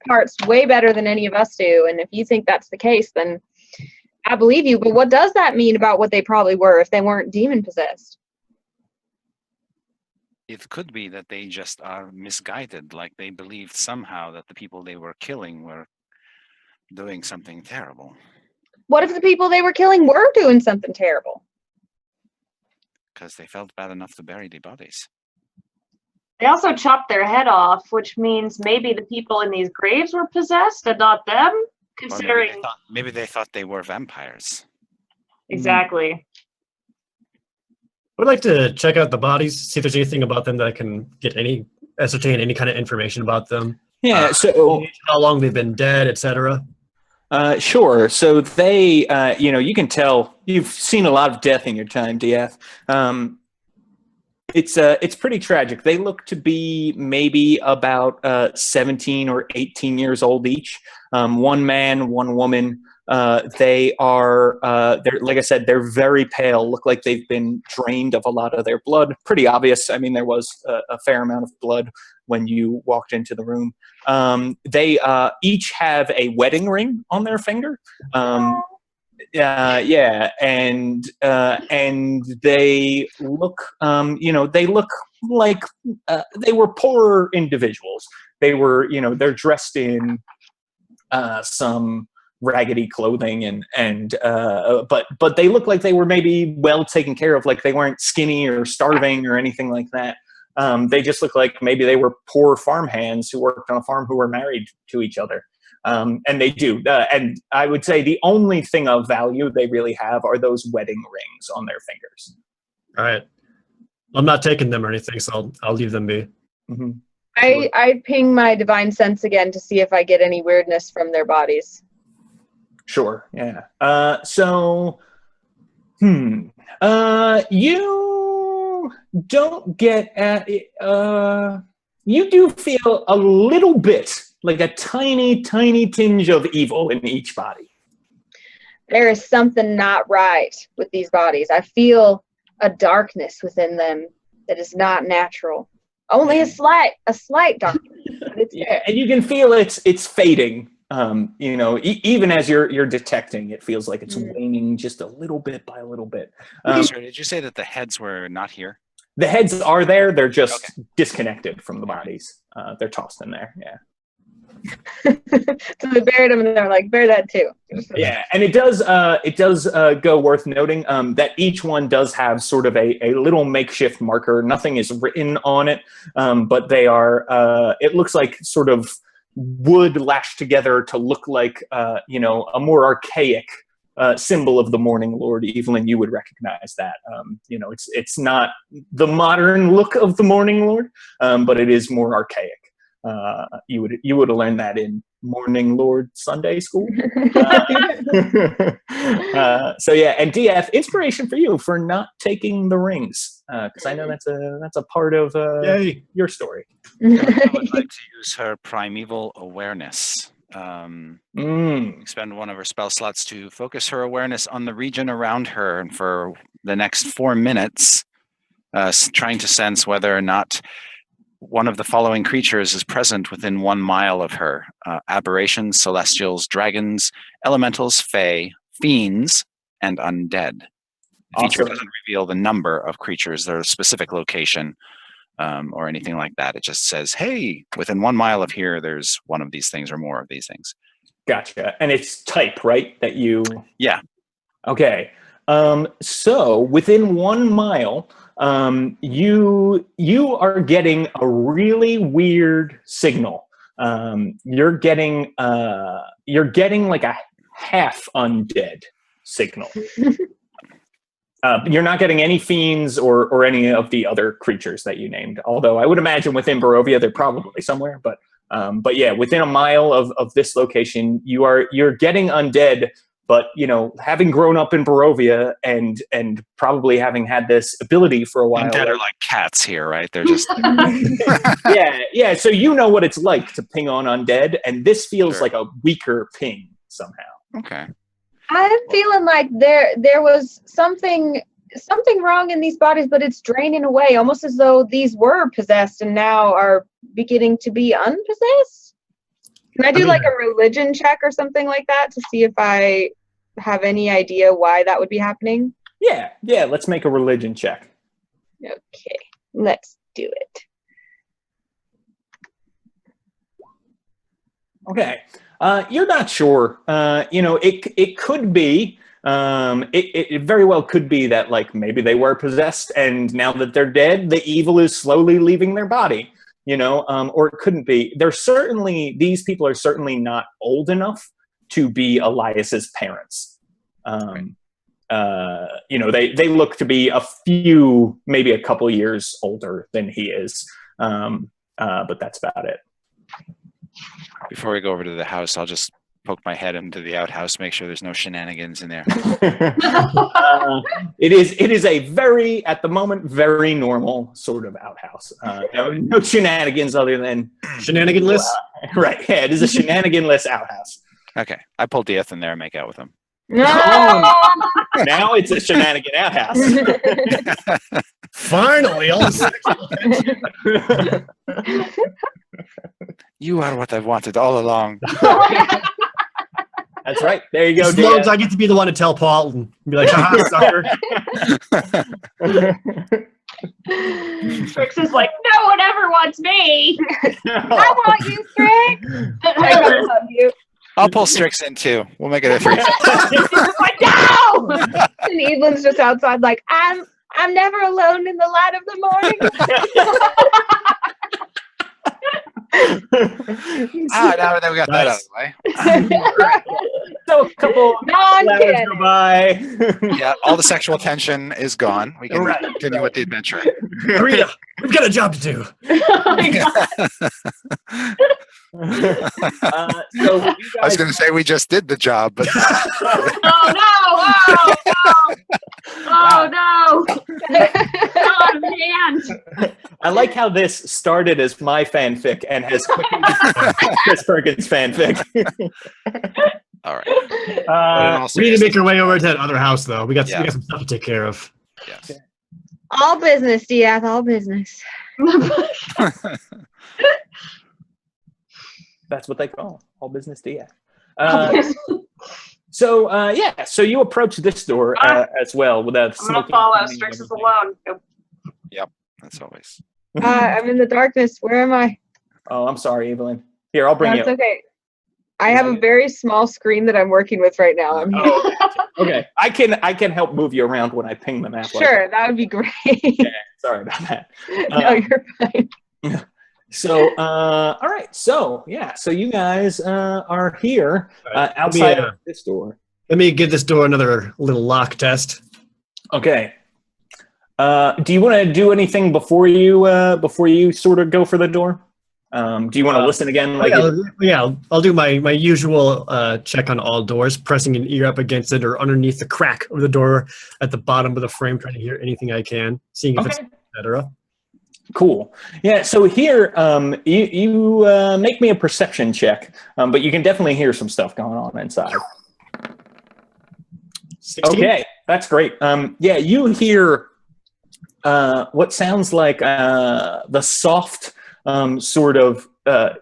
parts way better than any of us do, and if you think that's the case, then I believe you. But what does that mean about what they probably were if they weren't demon possessed? It could be that they just are misguided, like they believed somehow that the people they were killing were doing something terrible. What if the people they were killing were doing something terrible? Because they felt bad enough to bury the bodies. They also chopped their head off, which means maybe the people in these graves were possessed and not them, Or considering... maybe they thought they were vampires. Exactly. I would like to check out the bodies, see if there's anything about them that I can ascertain any kind of information about them. Yeah, so How long they've been dead, etc. sure. So they, you can tell you've seen a lot of death in your time, DF. It's pretty tragic. They look to be maybe about 17 or 18 years old each. One man, one woman. They are, like I said, they're very pale. Look like they've been drained of a lot of their blood. Pretty obvious. I mean, there was a fair amount of blood when you walked into the room. They each have a wedding ring on their finger. Yeah, and they look, they look like they were poorer individuals. They were, they're dressed in some raggedy clothing but they look like they were maybe well taken care of, like they weren't skinny or starving or anything like that. They just look like maybe they were poor farmhands who worked on a farm who were married to each other. And they do. And I would say the only thing of value they really have are those wedding rings on their fingers. All right. I'm not taking them or anything, so I'll leave them be. Mm-hmm. I ping my divine sense again to see if I get any weirdness from their bodies. Sure, yeah. You don't get at it. You do feel a little bit like a tiny, tiny tinge of evil in each body. There is something not right with these bodies. I feel a darkness within them that is not natural. Only a slight darkness. But it's there. And you can feel it's fading. Even as you're detecting, it feels like it's waning just a little bit by a little bit. Sorry, did you say that the heads were not here? The heads are there. They're just disconnected from the bodies. They're tossed in there. Yeah. So they buried them, and they're like, bury that too. Yeah, and it does go worth noting that each one does have sort of a little makeshift marker. Nothing is written on it, but they are. It looks like sort of wood lashed together to look like a more archaic symbol of the Morning Lord. Evelyn, you would recognize that. It's not the modern look of the Morning Lord, but it is more archaic. You would have learned that in Morning Lord Sunday school. So yeah, and DF, inspiration for you for not taking the rings, because I know that's a part of your story. I would like to use her primeval awareness. Expend one of her spell slots to focus her awareness on the region around her, and for the next 4 minutes, trying to sense whether or not one of the following creatures is present within 1 mile of her: aberrations, celestials, dragons, elementals, fae, fiends, and undead. The feature doesn't reveal the number of creatures, their specific location, or anything like that. It just says, hey, within 1 mile of here, there's one of these things or more of these things. Gotcha. And it's type, right? That you... Yeah. Okay. So within 1 mile, you are getting a really weird signal. You're getting like a half undead signal. You're not getting any fiends or any of the other creatures that you named. Although I would imagine within Barovia they're probably somewhere. But yeah, within 1 mile of this location, you're getting undead, But having grown up in Barovia and probably having had this ability for a while, Undead are like cats here, right? They're just yeah. So what it's like to ping on undead, and this feels Sure. like a weaker ping somehow. okay. I'm feeling like there was something wrong in these bodies, but it's draining away, almost as though these were possessed and now are beginning to be unpossessed. Can I do like a religion check or something like that to see if I have any idea why that would be happening? Yeah. Let's make a religion check. Okay, let's do it. Okay. You're not sure. It could be. It very well could be that like maybe they were possessed, and now that they're dead, the evil is slowly leaving their body. Or it couldn't be. These people are certainly not old enough to be Elias's parents. They look to be maybe a couple years older than he is. But that's about it. Before we go over to the house, I'll just poke my head into the outhouse, make sure there's no shenanigans in there. It is a very, at the moment, very normal sort of outhouse. No shenanigans other than Shenaniganless? Right. Yeah, it is a shenaniganless outhouse. Okay. I pulled Dieth in there and make out with him. Now it's a shenanigan outhouse. Finally, all the sexual tension. You are what I've wanted all along. That's right. There you go, As long as I get to be the one to tell Paul and be like, haha, sucker. Strix is like, no one ever wants me. I want you, Strix. I love you. I'll pull Strix in too. We'll make it a three. Like, no! And Evelyn's just outside, like, I'm never alone in the light of the morning. Now that we got that out of the way. So a couple hours go by. Yeah, all the sexual tension is gone. We can continue with the adventure. Rita, we've got a job to do. I was going to say we just did the job, but Oh no! Oh man! I like how this started as my fanfic and has quickly become Chris Perkins fanfic. all right. We need to make our way over to that other house, though. We got some stuff to take care of. Yes. All business, Diaz, all business. That's what they call all business DF. So you approach this door as well with a I'm gonna smoking follow. chimney and Strix is everything. alone. Nope. Yep. That's always. I'm in the darkness. Where am I? Oh, I'm sorry, Evelyn. Here, I'll bring No, you. it's okay. I have a very small screen that I'm working with right now. I'm here. Okay, I can help move you around when I ping the map. Sure, that would be great. Sorry about that. No, you're fine. So, all right. So, so you guys are here outside of this door. Let me give this door another little lock test. Okay. Do you want to do anything before you sort of go for the door? Do you want to listen again? I'll do my usual check on all doors, pressing an ear up against it or underneath the crack of the door at the bottom of the frame, trying to hear anything I can, seeing if it's etc. Cool. Yeah. So here, you make me a perception check, but you can definitely hear some stuff going on inside. 16? Okay, that's great. You hear what sounds like the soft sort of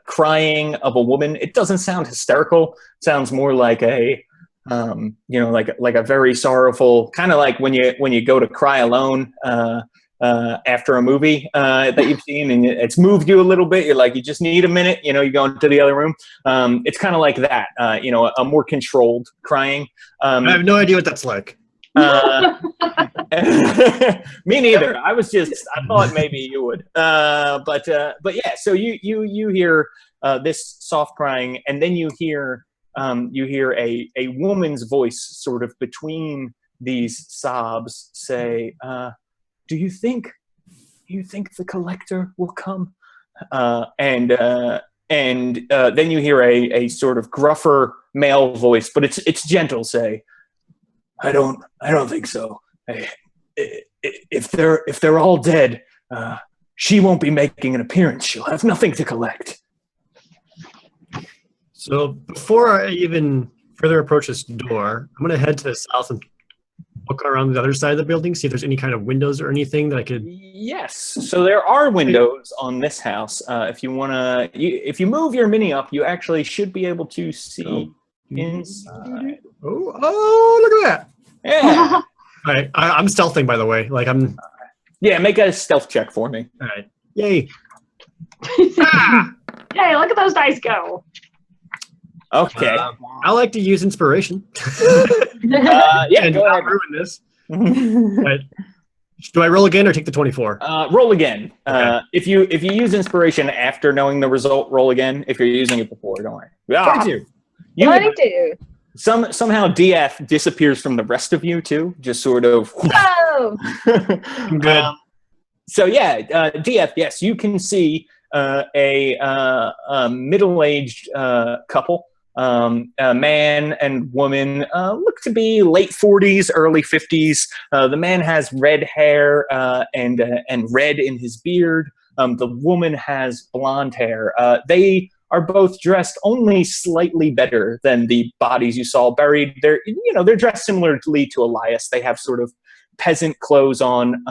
crying of a woman. It doesn't sound hysterical. It sounds more like a like a very sorrowful, kind of like when you go to cry alone after a movie that you've seen and it's moved you a little bit. You're like, you just need a minute, you go into the other room. It's kind of like that, a more controlled crying. I have no idea what that's like. Me neither. I thought maybe you would. But yeah, so you hear this soft crying, and then you hear a woman's voice sort of between these sobs say, do you think the collector will come? And And then you hear a sort of gruffer male voice, but it's gentle, say, I don't think so. If they're all dead, she won't be making an appearance. She'll have nothing to collect. So before I even further approach this door, I'm going to head to the south and look around the other side of the building, see if there's any kind of windows or anything that I could... Yes, so there are windows on this house. If you want to, if you move your mini up, you actually should be able to see inside. Oh, look at that! Yeah. All right, I'm stealthing, by the way. Like I'm... Yeah, make a stealth check for me. All right. Yay. Yay, look at those dice go. Okay. I like to use inspiration. Yeah, and go not ahead. ruin this. But do I roll again or take the 24? Roll again. Okay. If you use inspiration after knowing the result, roll again. If you're using it before, don't worry. Ah, 22. 22. Somehow DF disappears from the rest of you too. Just sort of. Oh, I'm good. So yeah, DF. Yes, you can see a middle-aged couple. A man and woman look to be late 40s, early 50s. The man has red hair and red in his beard. The woman has blonde hair. They are both dressed only slightly better than the bodies you saw buried. They're dressed similarly to Elias. They have sort of peasant clothes on.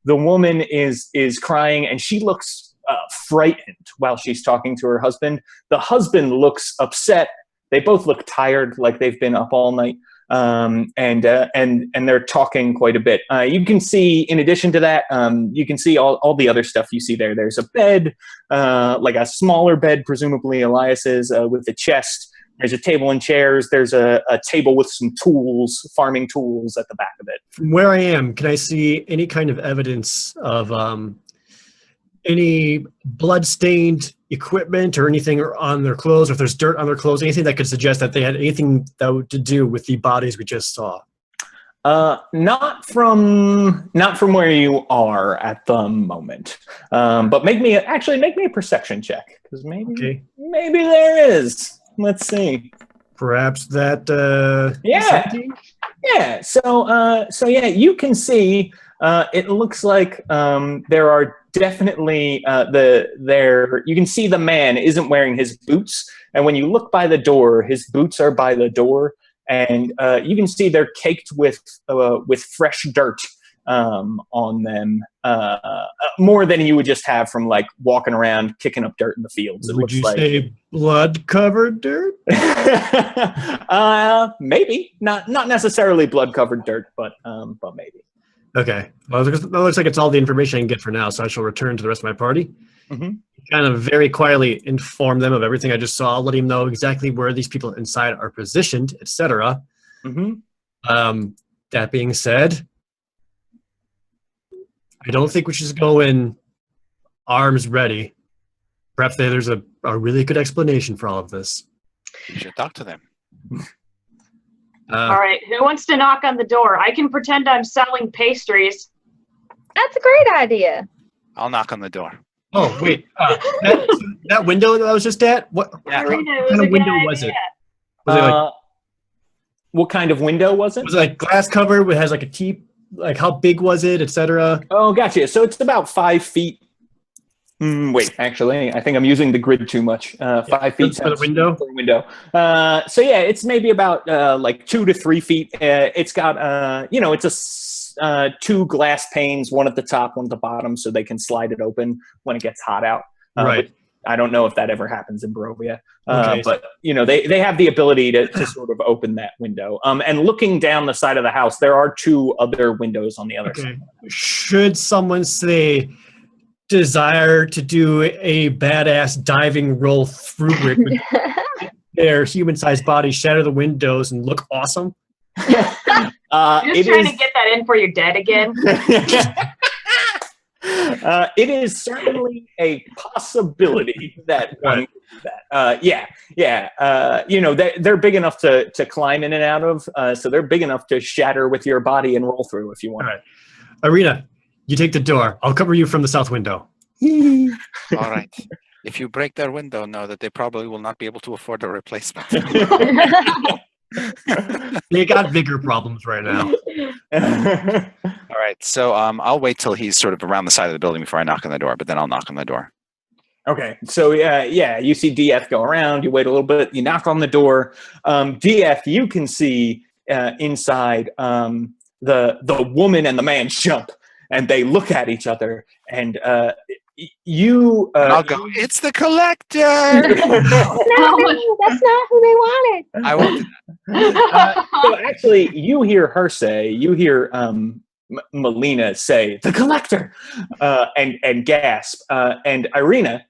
The woman is crying, and she looks frightened while she's talking to her husband. The husband looks upset. They both look tired, like they've been up all night, and they're talking quite a bit. You can see, in addition to that, you can see all the other stuff you see there. There's a bed, like a smaller bed, presumably Elias's, with a chest. There's a table and chairs. There's a table with some tools, farming tools at the back of it. From where I am, can I see any kind of evidence of any blood-stained equipment or anything on their clothes, or if there's dirt on their clothes, anything that could suggest that they had anything to do with the bodies we just saw? Not from where you are at the moment. But make me a perception check, because maybe there is. Let's see. Perhaps that. Yeah. 17? Yeah. So yeah, you can see. It looks like there are definitely you can see the man isn't wearing his boots, and when you look by the door, his boots are by the door, and you can see they're caked with fresh dirt on them, more than you would just have from like walking around kicking up dirt in the fields. Would you say blood-covered dirt? Maybe not necessarily blood-covered dirt, but maybe. Okay. Well, it looks like it's all the information I can get for now, so I shall return to the rest of my party. Mm-hmm. Kind of very quietly inform them of everything I just saw, letting them know exactly where these people inside are positioned, etc. Mm-hmm. That being said, I don't think we should just go in arms ready. Perhaps there's a really good explanation for all of this. You should talk to them. All right, who wants to knock on the door? I can pretend I'm selling pastries. that's a great idea. I'll knock on the door. Oh, wait. That window that I was just at? What Yeah. kind of window was it? Was it like, What kind of window was it? was it like glass covered? It has like a T. Like how big was it, etc. Oh, gotcha. So it's about 5 feet. Wait, actually, I think I'm using the grid too much. 5 feet for the window. For the window. So yeah, it's maybe about like 2 to 3 feet. It's got it's a 2 glass panes, one at the top, one at the bottom, so they can slide it open when it gets hot out. Right. I don't know if that ever happens in Barovia, Okay. but they have the ability to sort of open that window. And looking down the side of the house, there are 2 other windows on the other side. Should someone say desire to do a badass diving roll through it with their human-sized body, shatter the windows, and look awesome? You're just trying to get that in for your dead again. It is certainly a possibility that one could do that. They're big enough to climb in and out of, so they're big enough to shatter with your body and roll through if you want. All right. Arena, you take the door. I'll cover you from the south window. All right. If you break their window, know that they probably will not be able to afford a replacement. They got bigger problems right now. All right, so I'll wait till he's sort of around the side of the building before I knock on the door, but then I'll knock on the door. Okay, so yeah, you see DF go around, you wait a little bit, you knock on the door. DF, you can see inside the woman and the man jump, and they look at each other, and you... and I'll go, it's the collector! No, that's not who they wanted. I won't do that. So actually, you hear her say, you hear Melina say, the collector, and gasp. And Irina,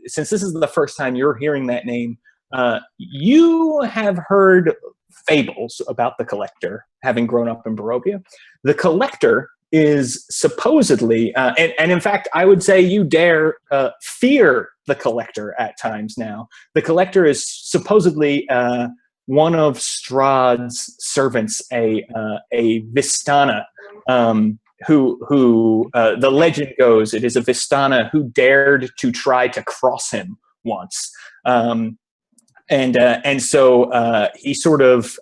since this is the first time you're hearing that name, you have heard fables about the collector, having grown up in Barovia. The collector is supposedly, and in fact, I would say you dare fear the collector at times now. The collector is supposedly one of Strahd's servants, a Vistana, who the legend goes, it is a Vistana who dared to try to cross him once. And so he sort of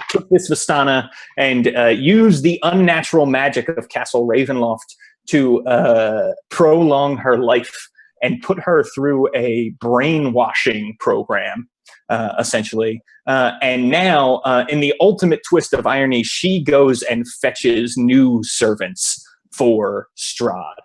took this Vistana and used the unnatural magic of Castle Ravenloft to prolong her life and put her through a brainwashing program, essentially. And now, in the ultimate twist of irony, she goes and fetches new servants for Strahd.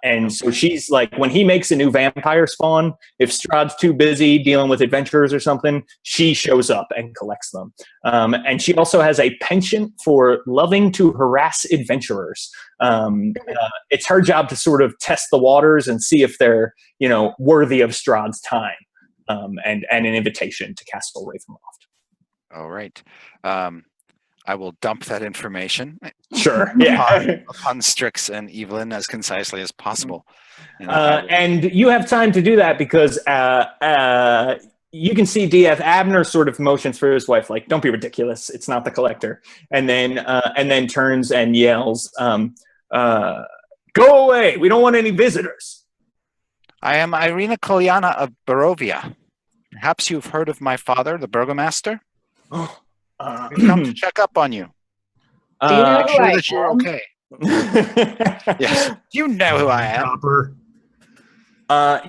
And so she's like, when he makes a new vampire spawn, if Strahd's too busy dealing with adventurers or something, she shows up and collects them. And she also has a penchant for loving to harass adventurers. It's her job to sort of test the waters and see if they're, worthy of Strahd's time, and an invitation to Castle Ravenloft. All right. I will dump that information. Sure. Yeah. upon Strix and Evelyn as concisely as possible. And you have time to do that because you can see DF Abner sort of motions for his wife, like, "Don't be ridiculous. It's not the collector." And then turns and yells, "Go away. We don't want any visitors." I am Irina Kolyana of Barovia. Perhaps you've heard of my father, the burgomaster? We've come to check up on you. Do you know Make who sure I that you're am? okay. Yes, you know who I am. Proper.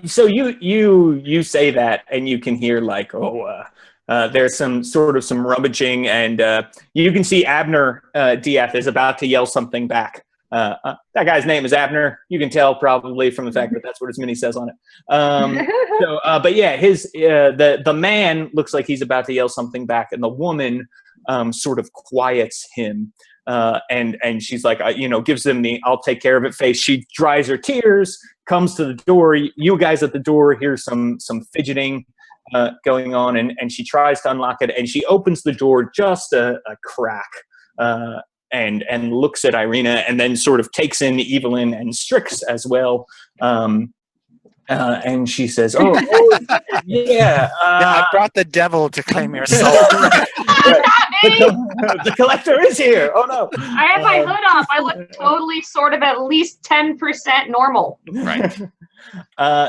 So you say that, and you can hear like, there's some rummaging, and you can see Abner DF is about to yell something back. That guy's name is Abner. You can tell probably from the fact that that's what his mini says on it. But yeah, the man looks like he's about to yell something back, and the woman sort of quiets him. And she's like, gives him the "I'll take care of it" face. She dries her tears, comes to the door. You guys at the door hear some fidgeting going on, and she tries to unlock it, and she opens the door just a crack, and looks at Irina, and then sort of takes in Evelyn and Strix as well. And she says, yeah. I brought the devil to claim your soul. The collector is here. Oh no! I have my hood off. I look totally sort of at least 10% normal. Right.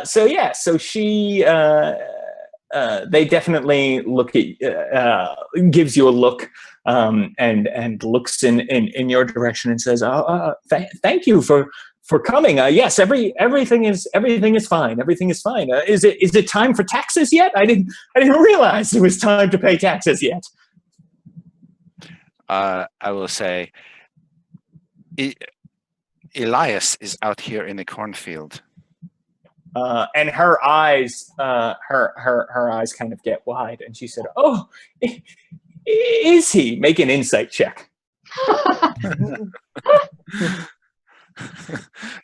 So she, they definitely look at, gives you a look, and looks in your direction and says, thank you for coming. Yes, everything is fine. Everything is fine. Is it time for taxes yet? I didn't realize it was time to pay taxes yet. I will say, Elias is out here in the cornfield. And her eyes, her eyes kind of get wide, and she said, "Oh, is he?" Make an insight check.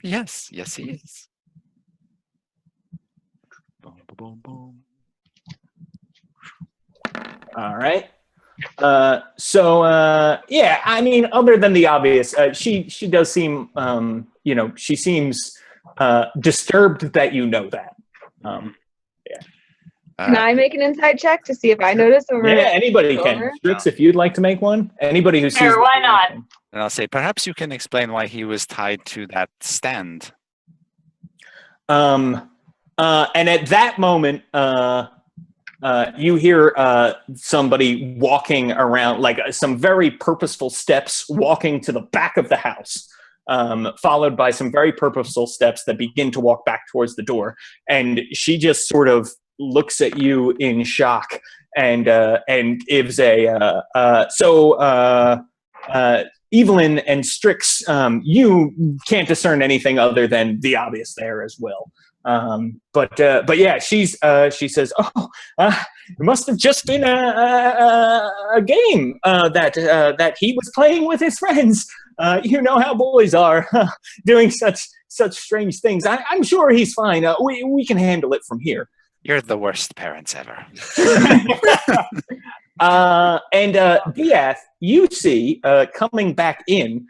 Yes, he is. Boom, boom, boom. All right. Yeah, I mean, other than the obvious, she does seem, she seems disturbed that you know that. Yeah. Can I make an insight check to see if I notice over? Yeah, anybody can. Strix, if you'd like to make one. Anybody who sees. Sure, why not? And I'll say, perhaps you can explain why he was tied to that stand. And at that moment, you hear somebody walking around, like some very purposeful steps walking to the back of the house, followed by some very purposeful steps that begin to walk back towards the door. And she just sort of looks at you in shock and gives a Evelyn and Strix, you can't discern anything other than the obvious there as well. But yeah, she says, "Oh, it must have just been a game that he was playing with his friends. You know how boys are, doing such strange things. I'm sure he's fine. We can handle it from here." You're the worst parents ever. And Diath, you see coming back in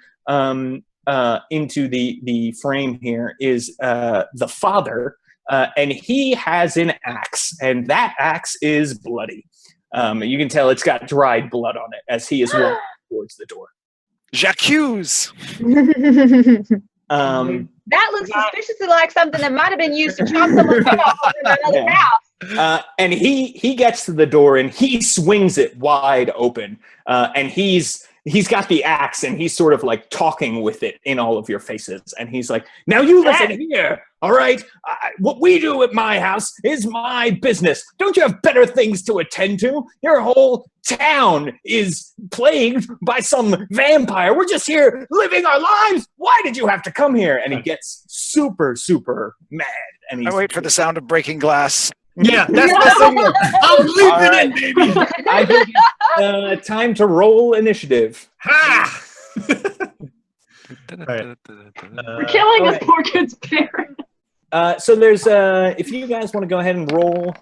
into the frame here is the father, and he has an axe, and that axe is bloody. You can tell it's got dried blood on it as he is walking towards the door. J'accuse! That looks suspiciously like something that might have been used to chop someone's head off in another house. And he gets to the door and he swings it wide open. And he's got the axe and he's sort of like talking with it in all of your faces. And he's like, "Now you listen here, all right? What we do at my house is my business. Don't you have better things to attend to? Your whole town is plagued by some vampire. We're just here living our lives. Why did you have to come here?" And he gets super, super mad. And I wait for the sound of breaking glass. Yeah, that's the signal. I'm leaping in, baby. I think it's time to roll initiative. Ha! Right. We're killing this poor kid's parent. So there's if you guys want to go ahead and roll,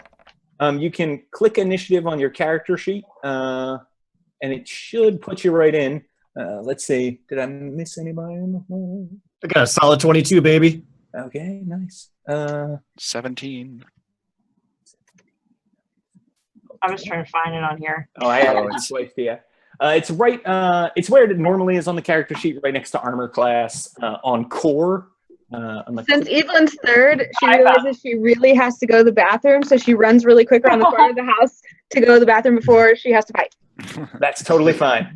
you can click initiative on your character sheet, and it should put you right in. Let's see, did I miss anybody? I got a solid 22, baby. Okay, nice. 17. I was trying to find it on here. Oh, I have it twice, yeah. It's right. It's where it normally is on the character sheet, right next to armor class on core. Since Evelyn's third, she realizes she really has to go to the bathroom, so she runs really quick around the corner of the house to go to the bathroom before she has to fight. That's totally fine.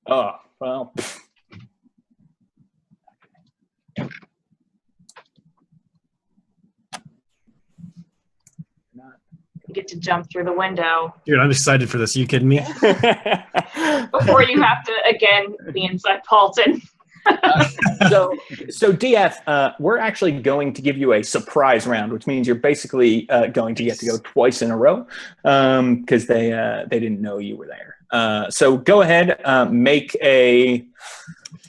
Oh, well. You get to jump through the window. Dude, I'm excited for this. You kidding me? Before you have to, again, be inside Paulton. So Diath, we're actually going to give you a surprise round, which means you're basically going to get to go twice in a row because they didn't know you were there. So go ahead, make a.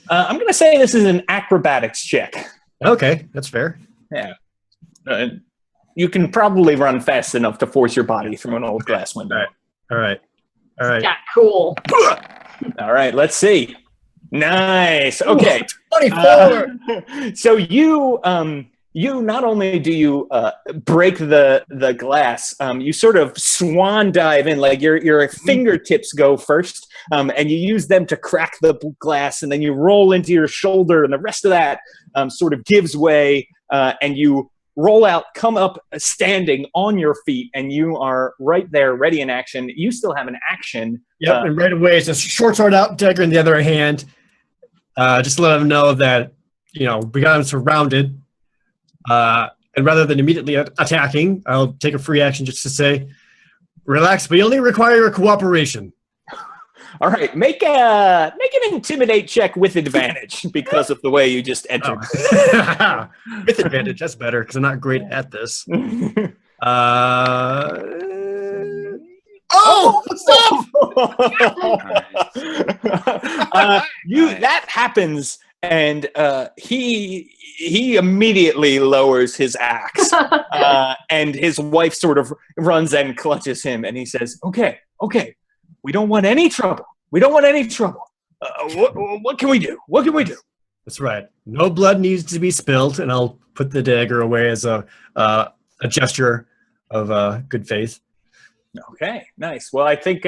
I'm going to say this is an acrobatics check. Okay, that's fair. Yeah. You can probably run fast enough to force your body through an old glass window. All right. Yeah, cool. All right, let's see. Nice. Okay. 24. So you not only do you break the glass, you sort of swan dive in, like your fingertips go first, and you use them to crack the glass, and then you roll into your shoulder, and the rest of that sort of gives way, and you roll out, come up standing on your feet, and you are right there, ready in action. You still have an action. Yep, and right away, it's just short sword out, dagger in the other hand. Just to let them know that, we got them surrounded. And rather than immediately attacking, I'll take a free action just to say, relax, we only require your cooperation. All right, make an intimidate check with advantage because of the way you just entered. Oh. With advantage, that's better because I'm not great at this. What's up? That happens, and he immediately lowers his axe, and his wife sort of runs and clutches him, and he says, "Okay, we don't want any trouble. What can we do? What can we do?" That's right. No blood needs to be spilled, and I'll put the dagger away as a gesture of good faith. Okay, nice. Well, I think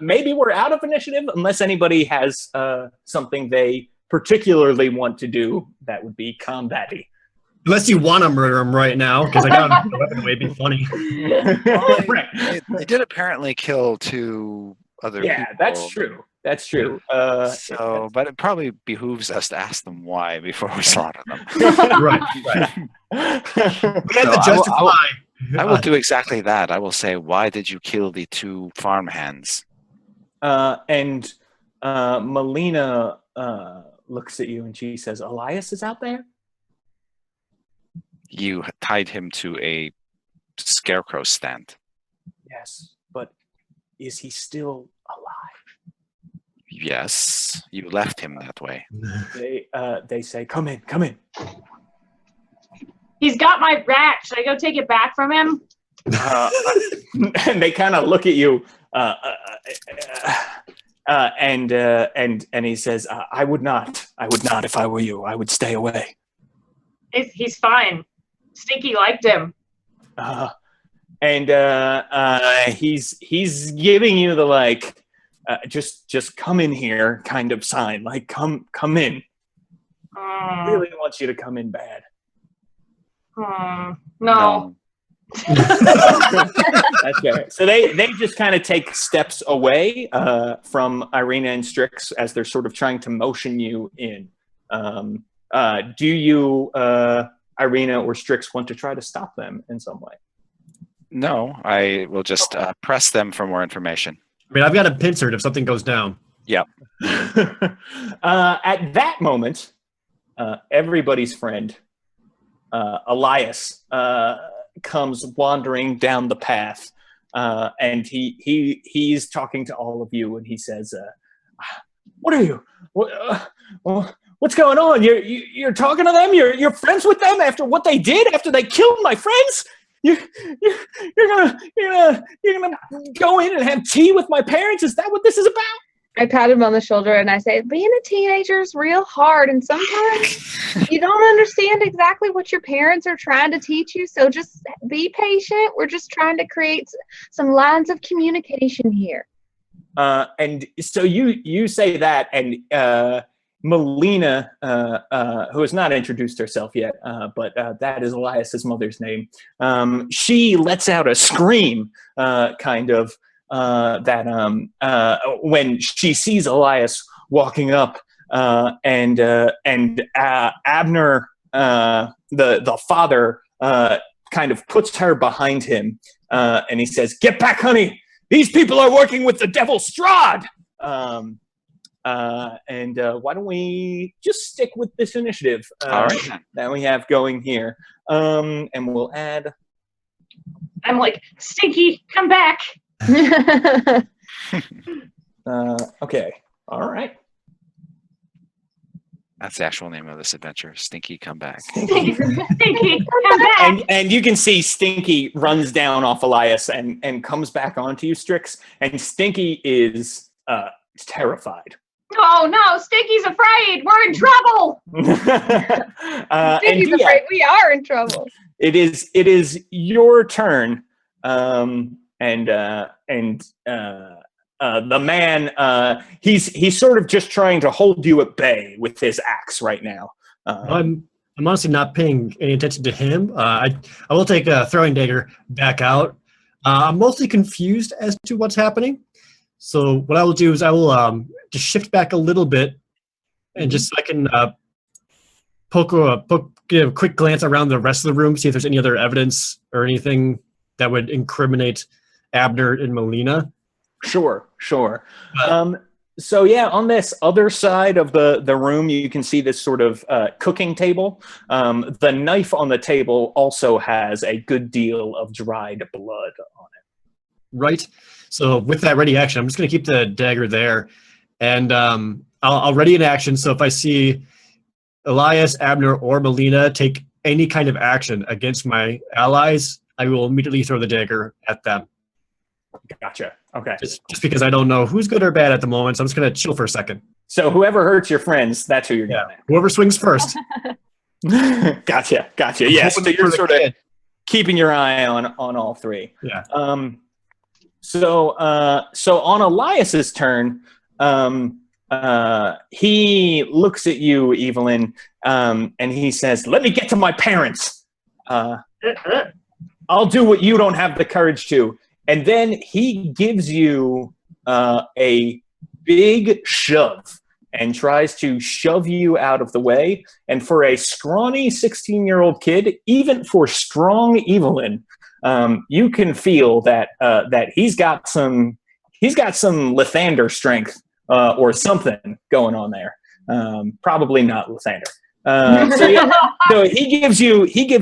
maybe we're out of initiative unless anybody has something they particularly want to do that would be combat-y. Unless you want to murder him right now, because I got him the weapon away, it'd be funny. Right. They did apparently kill 2 other people. Yeah, that's true. That's true. But it probably behooves us to ask them why before we slaughter them. Right. We had to justify. I will do exactly that. I will say, why did you kill the 2 farmhands? And Melina looks at you and she says, Elias is out there? You tied him to a scarecrow stand. Yes, but is he still alive? Yes, you left him that way. They say, come in. He's got my rat. Should I go take it back from him? And they kind of look at you, and he says, I would not if I were you. I would stay away. He's fine. Stinky liked him. He's giving you the like, just come in here kind of sign. Like come in. Really wants you to come in bad. No. That's fair. So they just kind of take steps away from Irina and Strix as they're sort of trying to motion you in. Do you, Irina or Strix, want to try to stop them in some way? No, I will just press them for more information. I mean, I've got a pincer if something goes down. Yep. At that moment, everybody's friend, Elias, comes wandering down the path, and he's talking to all of you, and he says, "What are you? What's going on? You're talking to them? You're friends with them after what they did? After they killed my friends? You're gonna go in and have tea with my parents? Is that what this is about?" I pat him on the shoulder and I say, being a teenager is real hard, and sometimes you don't understand exactly what your parents are trying to teach you, so just be patient. We're just trying to create some lines of communication here. And so you say that, and Melina, who has not introduced herself yet, but that is Elias's mother's name, she lets out a scream, when she sees Elias walking up, and Abner, the father, kind of puts her behind him, and he says, "Get back, honey! These people are working with the devil Strahd!" Why don't we just stick with this initiative All right. that we have going here, and we'll add. I'm like, Stinky, come back. Okay. All right. That's the actual name of this adventure. Stinky, come back. Stinky, come back. And you can see Stinky runs down off Elias and comes back onto you, Strix. And Stinky is terrified. Oh no, Stinky's afraid. We're in trouble. Stinky's afraid we are in trouble. It is your turn. The man, he's sort of just trying to hold you at bay with his axe right now. I'm honestly not paying any attention to him. I will take a throwing dagger back out. I'm mostly confused as to what's happening. So what I will do is I will just shift back a little bit, and just so I can give a quick glance around the rest of the room, see if there's any other evidence or anything that would incriminate Abner and Melina. Sure. So yeah, on this other side of the room, you can see this sort of cooking table. The knife on the table also has a good deal of dried blood on it. Right. So with that ready action, I'm just going to keep the dagger there, and I'll ready an action. So if I see Elias, Abner, or Melina take any kind of action against my allies, I will immediately throw the dagger at them. Gotcha. Okay. Just because I don't know who's good or bad at the moment, so I'm just going to chill for a second. So whoever hurts your friends, that's who you're going at. Whoever swings first. Gotcha. Yes. So you're sort of keeping your eye on all three. Yeah. So on Elias's turn, he looks at you, Evelyn, and he says, "Let me get to my parents. I'll do what you don't have the courage to." And then he gives you a big shove and tries to shove you out of the way. And for a scrawny 16-year-old kid, even for strong Evelyn, you can feel that he's got some Lathander strength or something going on there. Probably not Lathander. So he gives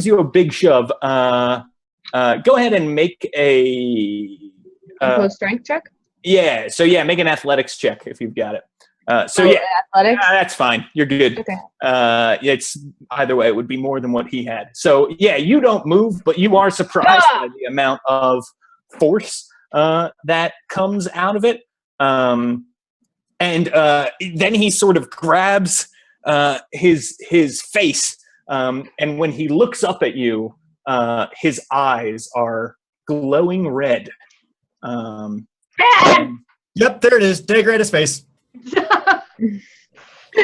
you a big shove. Go ahead and make a strength check. Yeah. So make an athletics check if you've got it. Athletics. That's fine. You're good. Okay. It's either way. It would be more than what he had. So you don't move, but you are surprised by the amount of force that comes out of it. And then he sort of grabs his face, and when he looks up at you, his eyes are glowing red. Yep, there it is. Dagger his face.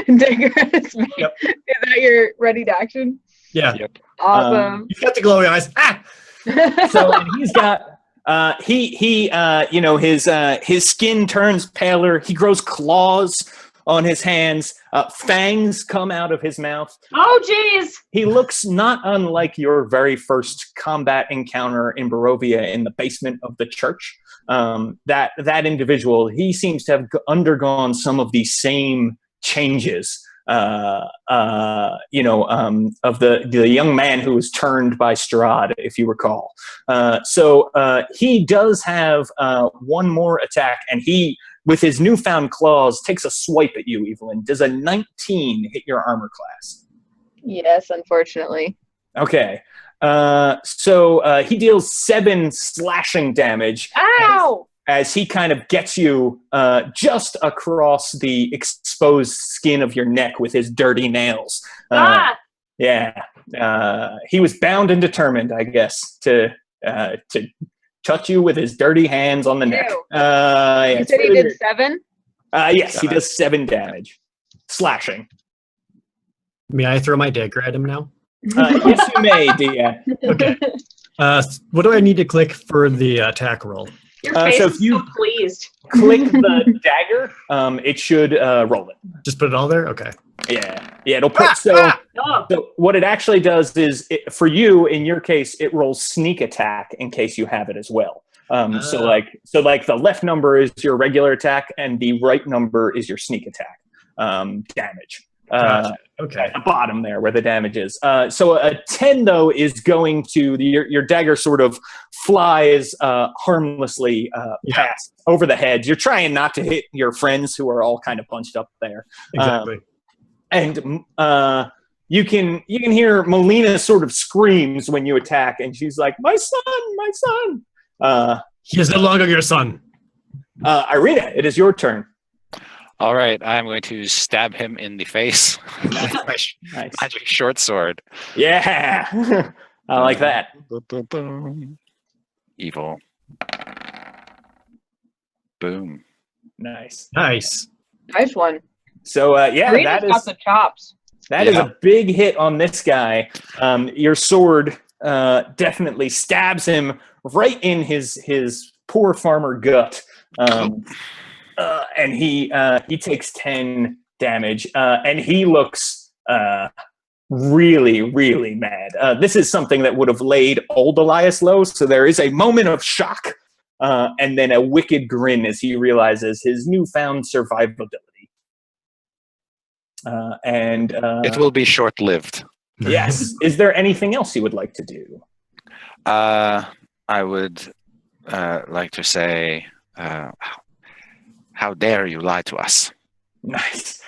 Dagger his face. Yep. Is that your ready to action? Yeah. Yep. Awesome. He's got the glowing eyes. Ah! So and he's got his skin turns paler. He grows claws on his hands. Fangs come out of his mouth. Oh, geez. He looks not unlike your very first combat encounter in Barovia in the basement of the church. That individual, he seems to have undergone some of the same changes. Of the young man who was turned by Strahd, if you recall. So he does have one more attack, and he, with his newfound claws, takes a swipe at you, Evelyn. Does a 19 hit your armor class? Yes, unfortunately. Okay. So he deals 7 slashing damage. Ow! As he kind of gets you just across the exposed skin of your neck with his dirty nails. Yeah. He was bound and determined, I guess, to touch you with his dirty hands on the neck. You said he did 7? Yes, he does 7 damage. Slashing. May I throw my dagger at him now? Yes, you may, Dia. Okay. What do I need to click for the attack roll? Your face so is if you so pleased. click the dagger, it should roll it. Just put it all there? Okay. Yeah, it'll put so what it actually does is for you, in your case, it rolls sneak attack in case you have it as well. So the left number is your regular attack and the right number is your sneak attack damage. Gotcha. Okay. At the bottom there where the damage is. So a 10 though is going to your dagger sort of flies harmlessly past over the heads. You're trying not to hit your friends who are all kind of bunched up there. Exactly. And you can hear Melina sort of screams when you attack, and she's like, "My son!" He is no longer your son. Irina, it is your turn. All right, I'm going to stab him in the face with my Nice. magic short sword. Yeah, I like that. Evil. Boom. Nice. Nice. Nice one. So Irina's that got is the chops. that is a big hit on this guy. Your sword definitely stabs him right in his poor farmer gut. And he takes 10 damage, and he looks really, really mad. This is something that would have laid old Elias low, so there is a moment of shock, and then a wicked grin as he realizes his newfound survivability. It will be short-lived. Yes. Is there anything else you would like to do? I would like to say, how dare you lie to us? Nice.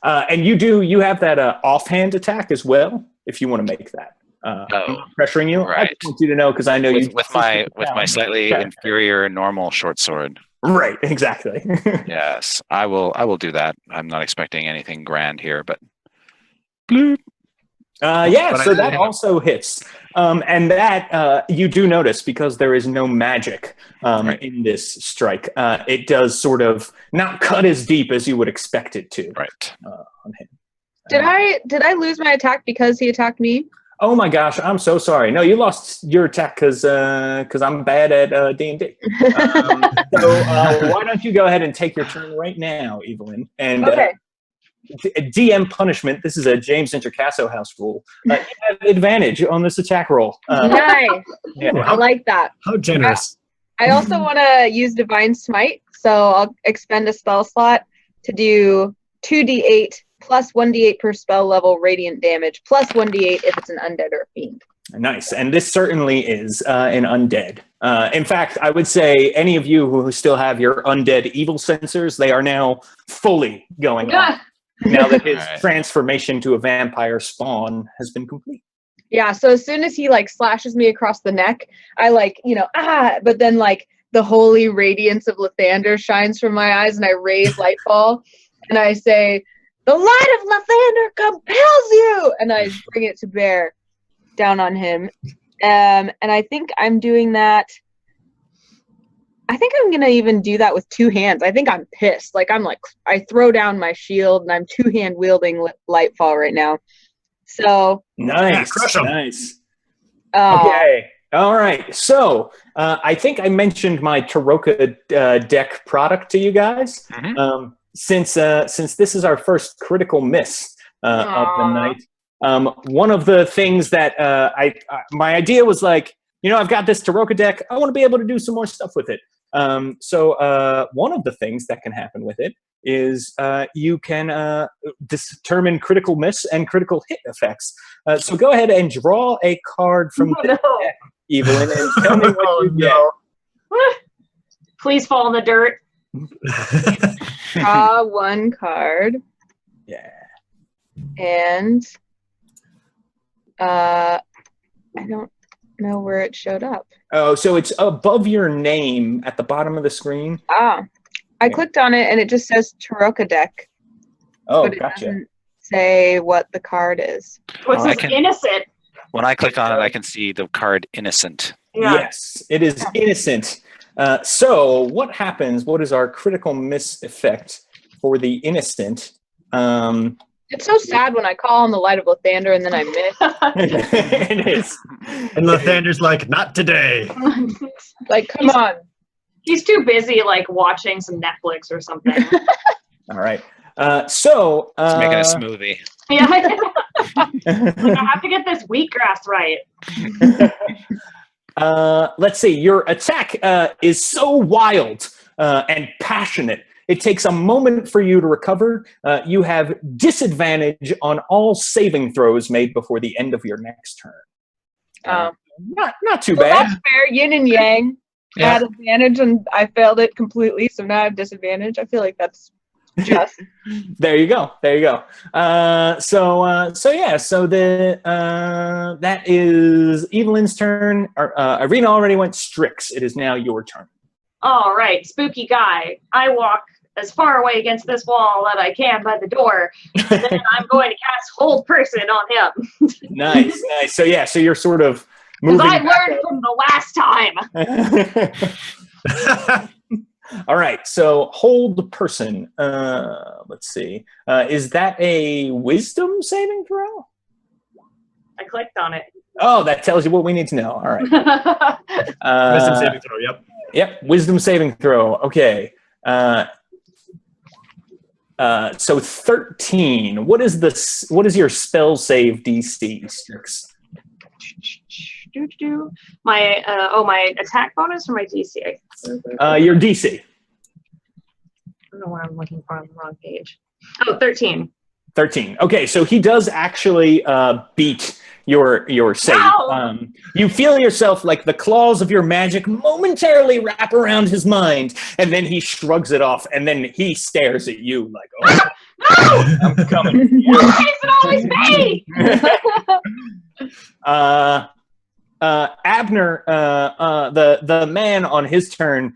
And you have that offhand attack as well, if you want to make that. Pressuring you? Right. I just want you to know because I know with my slightly inferior normal short sword. Right, exactly. Yes, I will do that. I'm not expecting anything grand here, but bloop. Yeah, But so I- that also hits. And that you do notice, because there is no magic Right. in this strike. It does sort of not cut as deep as you would expect it to Right. on him. Did I lose my attack because he attacked me? Oh my gosh, I'm so sorry. No, you lost your attack because I'm bad at D&D. So why don't you go ahead and take your turn right now, Evelyn? And Okay. DM punishment. This is a James Intercasso house rule. You have advantage on this attack roll. Nice. Yeah. I like that. How generous. I also want to use Divine Smite, so I'll expend a spell slot to do 2d8 plus 1d8 per spell level radiant damage, plus 1d8 if it's an undead or a fiend. Nice. And this certainly is an undead. In fact, I would say any of you who still have your undead evil sensors, they are now fully going on. Now that his Alright. transformation to a vampire spawn has been complete. Yeah, so as soon as he like slashes me across the neck, I like, but then like the holy radiance of Lathander shines from my eyes and I raise Lightfall and I say, "The light of Lathander compels you!" And I bring it to bear down on him. And I think I'm doing that. I think I'm going to even do that with two hands. I think I'm pissed. I throw down my shield and I'm two-hand wielding Lightfall right now. So. Nice. Yeah, crush 'em. Nice. Okay. All right. So I think I mentioned my Taroka deck product to you guys. Mhm. Since this is our first critical miss of the Aw. night, one of the things that my idea was like, I've got this Taroka deck. I want to be able to do some more stuff with it. So one of the things that can happen with it is you can determine critical miss and critical hit effects. So go ahead and draw a card from the deck, Evelyn, and tell me what you get. Please fall in the dirt. Draw one card. Yeah. And I don't know where it showed up. Oh, so it's above your name at the bottom of the screen. I clicked on it and it just says Taroka deck, Oh, but it gotcha. doesn't say what the card is. What's I this can- innocent? When I click on it, I can see the card innocent. Yeah. Yes, it is innocent. So what happens? What is our critical miss effect for the innocent? It's so sad when I call on the light of Lathander and then I miss. It is. And Lathander's like, not today. Like, come on. He's too busy like watching some Netflix or something. All right. So It's making a smoothie. Yeah. I have to get this wheatgrass right. let's see. Your attack is so wild and passionate. It takes a moment for you to recover. You have disadvantage on all saving throws made before the end of your next turn. Not too Well, bad. that's fair. Yin and yang. I Yeah. had advantage and I failed it completely, so now I have disadvantage. I feel like that's just. There you go. There you go. So that is Evelyn's turn. Irina already went Strix. It is now your turn. All right, spooky guy. I walk as far away against this wall that I can by the door. And then I'm going to cast Hold Person on him. Nice. So you're sort of Because moving. I learned from the last time. All right. So hold person. Let's see. Is that a wisdom saving throw? I clicked on it. Oh, that tells you what we need to know. All right. Wisdom saving throw, yep. Yep. Wisdom saving throw. Okay. So 13. What is your spell save DC, Strix? My attack bonus or my DC? Your DC. I don't know what I'm looking for on the wrong page. Oh, 13. 13. Okay, so he does actually beat your save. Wow. You feel yourself like the claws of your magic momentarily wrap around his mind, and then he shrugs it off, and then he stares at you like, "Oh, No! I'm coming." Why is it always me? Abner, the man on his turn,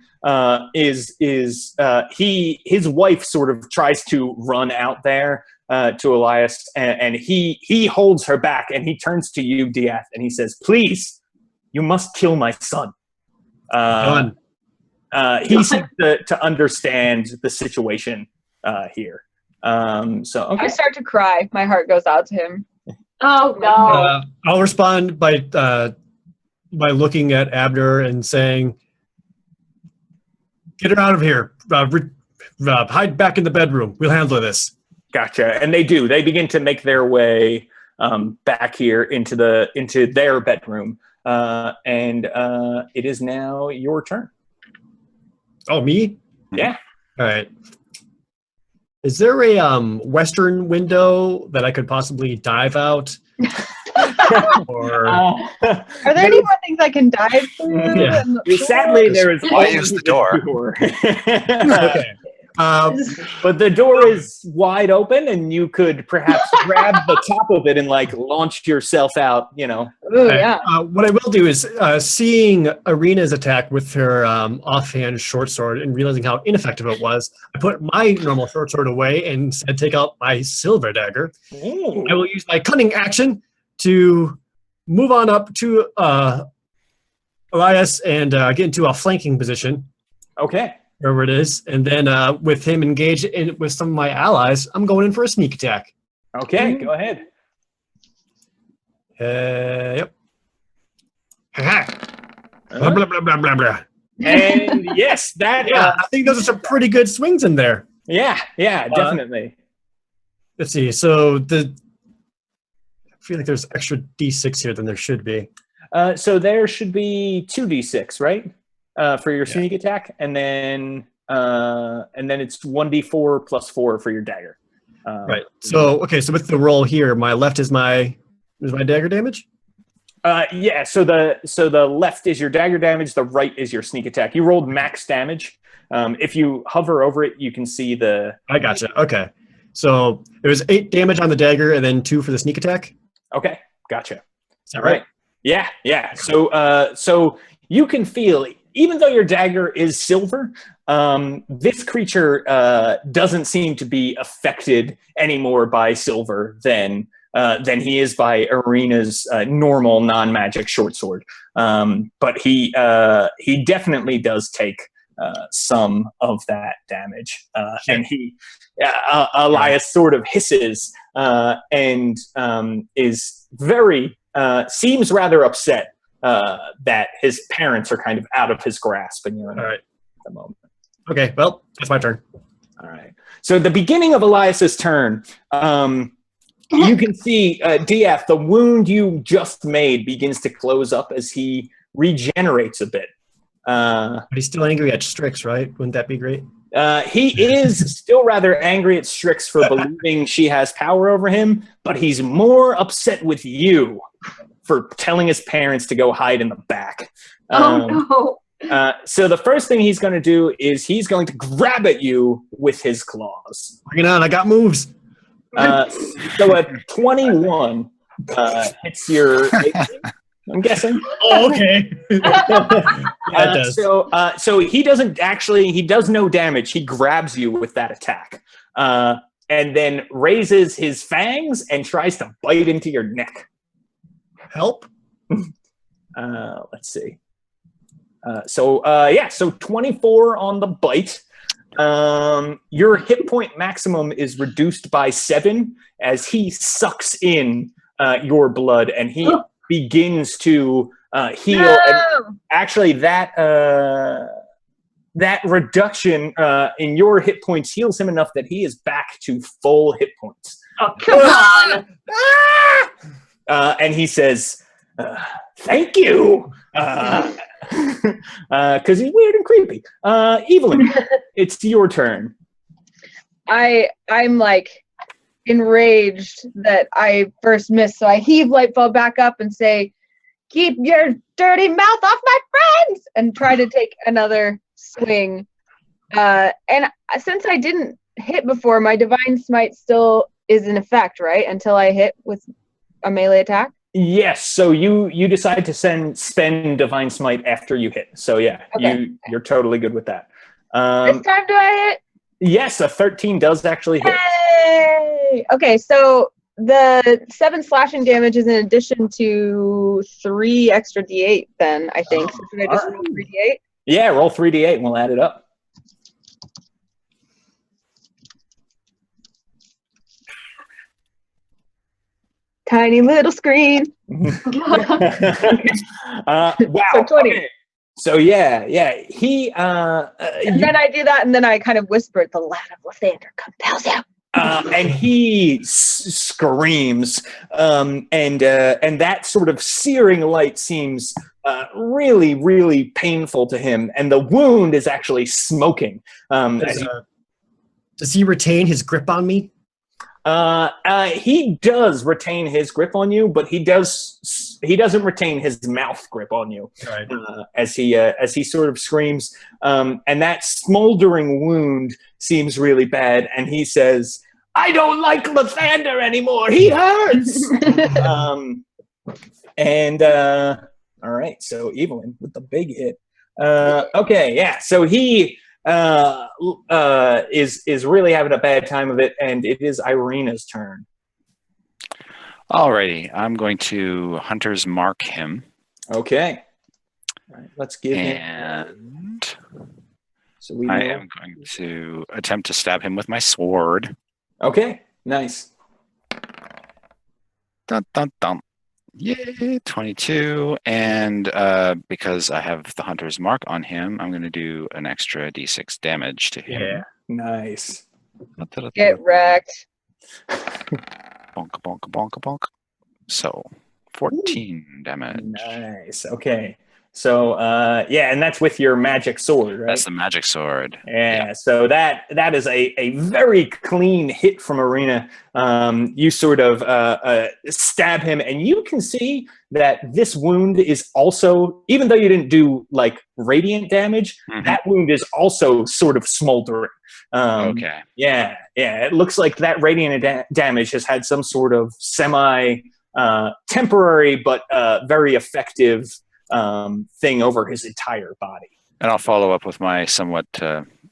his wife sort of tries to run out there, to Elias, and he holds her back, and he turns to you, Diath, and he says, "Please, you must kill my son." Done. He seems to understand the situation here. So okay. I start to cry. My heart goes out to him. Oh no. I'll respond by looking at Abner and saying, "Get her out of here. Hide back in the bedroom. We'll handle this." Gotcha. And they do. They begin to make their way back here into their bedroom, and it is now your turn. Oh, me? Yeah. All right. Is there a western window that I could possibly dive out? Or Are there any more things I can dive through? Yeah. Sadly, there is Why use the door? okay. But the door is wide open, and you could perhaps grab the top of it and like launch yourself out. Ooh, yeah. What I will do is, seeing Arena's attack with her offhand short sword and realizing how ineffective it was, I put my normal short sword away and said, take out my silver dagger. Ooh. I will use my cunning action to move on up to Elias and get into a flanking position. Okay. Wherever it is, and then with him engaged with some of my allies, I'm going in for a sneak attack. Okay, go ahead. Yep. Blah, blah, blah, blah, blah, blah. And yes, that. Yeah, I think those are some pretty good swings in there. Yeah, definitely. Let's see. So I feel like there's extra D6 here than there should be. So there should be 2d6, right? For your sneak attack, and then it's 1d4 plus 4 for your dagger. Right. So okay. So with the roll here, my left is my dagger damage. Yeah. So the left is your dagger damage. The right is your sneak attack. You rolled max damage. If you hover over it, you can see the. I gotcha. Okay. So it was 8 damage on the dagger, and then 2 for the sneak attack. Okay. Gotcha. Is that right? Yeah. So you can feel. Even though your dagger is silver, this creature doesn't seem to be affected any more by silver than he is by Arena's normal non-magic short sword. But he definitely does take some of that damage, and Elias sort of hisses and is very seems rather upset. That his parents are kind of out of his grasp, and you're in the moment. Okay, well, that's my turn. All right. So at the beginning of Elias's turn, you can see DF, the wound you just made begins to close up as he regenerates a bit. But he's still angry at Strix, right? Wouldn't that be great? He is still rather angry at Strix for believing she has power over him, but he's more upset with you for telling his parents to go hide in the back. Oh no. So the first thing he's going to do is he's going to grab at you with his claws. Bring it on, I got moves. So a 21 hits your AC, I'm guessing. Oh, okay. Yeah, it does. So he does no damage. He grabs you with that attack. And then raises his fangs and tries to bite into your neck. Help? Let's see. So 24 on the bite. Your hit point maximum is reduced by 7 as he sucks in your blood, and he begins to heal. No! And actually, that reduction in your hit points heals him enough that he is back to full hit points. Oh, come on. And he says, "Thank you," because he's weird and creepy. Evelyn, it's your turn. I'm like enraged that I first missed, so I heave Lightfall back up and say, "Keep your dirty mouth off my friends!" and try to take another swing. And since I didn't hit before, my Divine Smite still is in effect, right? Until I hit with a melee attack? Yes, so you decide to spend Divine Smite after you hit. So yeah, Okay. You're totally good with that. This time do I hit? Yes, a 13 does actually hit. Hey! Yay. Okay, so the 7 slashing damage is in addition to 3 extra d8 then, I think. So should I just roll 3d8? Yeah, roll 3d8 and we'll add it up. Tiny little screen. Wow. So 20. Okay. So yeah. He And then I do that, and then I kind of whisper, "The lad of Lathander compels you." and he screams, and that sort of searing light seems really, really painful to him, and the wound is actually smoking. Does he retain his grip on me? He does retain his grip on you, but he doesn't retain his mouth grip on you. Right. As he sort of screams, and that smoldering wound seems really bad, and he says, "I don't like Lathander anymore. He hurts." All right, so Evelyn with the big hit. Okay, yeah. So he is really having a bad time of it, and it is Irina's turn. Alrighty, I'm going to Hunter's Mark him. Okay. All right, let's give him. And So we I know- am going to attempt to stab him with my sword. Okay, nice. Dun, dun, dun. Yay, 22. And because I have the Hunter's Mark on him, I'm going to do an extra d6 damage to him. Yeah. Nice. Get wrecked. Bonk, bonk, bonk, bonk. So, 14 damage. Nice. Okay. So yeah, and that's with your magic sword, right? That's the magic sword. Yeah, so that is a very clean hit from Irina. You sort of stab him, and you can see that this wound is also, even though you didn't do like radiant damage, that wound is also sort of smoldering. Okay. Yeah, it looks like that radiant damage has had some sort of temporary but very effective thing over his entire body. And I'll follow up with my somewhat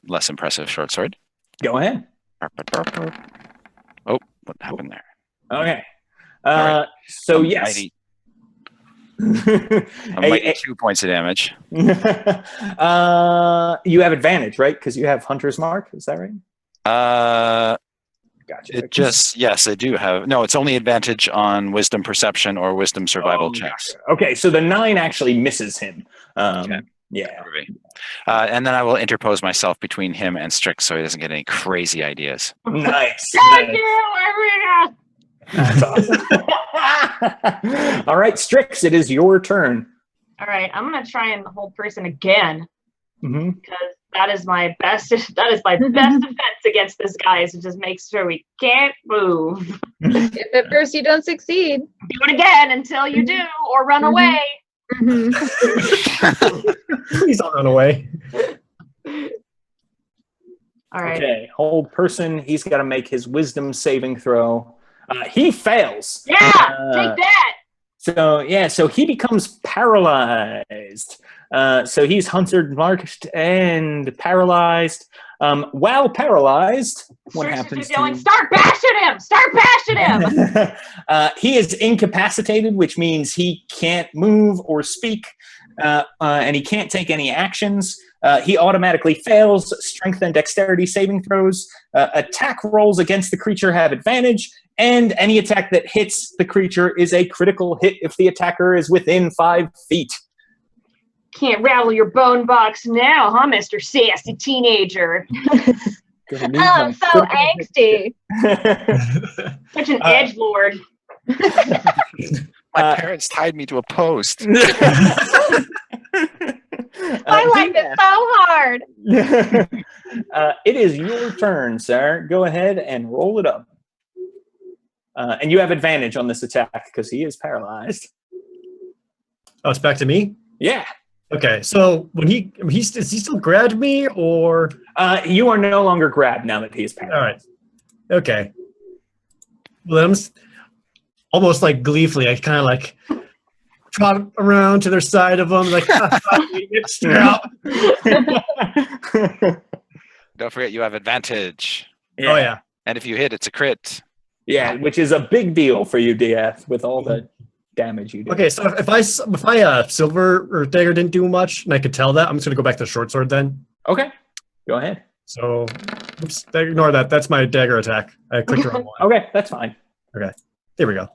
less impressive short sword. Go ahead. Oh, what happened there? Okay. All right. So A yes. mighty- A mighty 2 points of damage. You have advantage, right? Because you have Hunter's Mark. Is that right? Gotcha. Yes, I do have. No, it's only advantage on wisdom perception or wisdom survival checks. Gotcha. Okay, so the 9 actually misses him. Okay. Yeah. And then I will interpose myself between him and Strix so he doesn't get any crazy ideas. Nice. Thank you, Irina. That's awesome. All right, Strix, it is your turn. All right, I'm gonna try and hold person again Mm-hmm. because that is my best. That is my best defense against this guy. Is to just make sure we can't move. If at first you don't succeed. Do it again until you do, or run away. Please don't run away. All right. Okay, hold person. He's got to make his wisdom saving throw. He fails. Yeah, take that. So he becomes paralyzed. So he's hunted, marked, and paralyzed. While paralyzed, what Strix is happens just yelling, to "Start bashing him! Start bashing him!" he is incapacitated, which means he can't move or speak, and he can't take any actions. He automatically fails strength and dexterity saving throws. Attack rolls against the creature have advantage, and any attack that hits the creature is a critical hit if the attacker is within 5 feet. Can't rattle your bone box now, huh, Mr. Sassy Teenager? I'm so angsty. Such an edgelord. My parents tied me to a post. My life is so hard. It is your turn, sir. Go ahead and roll it up. And you have advantage on this attack because he is paralyzed. Oh, it's back to me? Yeah. Okay, so when is he still grabbed me, or? You are no longer grabbed now that he is paralyzed. All right. Okay. Well, I'm almost like gleefully, I kind of like trot around to their side of them, like, you're out. Don't forget you have advantage. Oh, yeah. And if you hit, it's a crit. Yeah, which is a big deal for you, DF, with all the damage you do. Okay, so if I silver or dagger didn't do much, and I could tell that, I'm just gonna go back to short sword then. Okay, go ahead. So, oops, ignore that. That's my dagger attack. I clicked the wrong one. Okay, that's fine. Okay, there we go.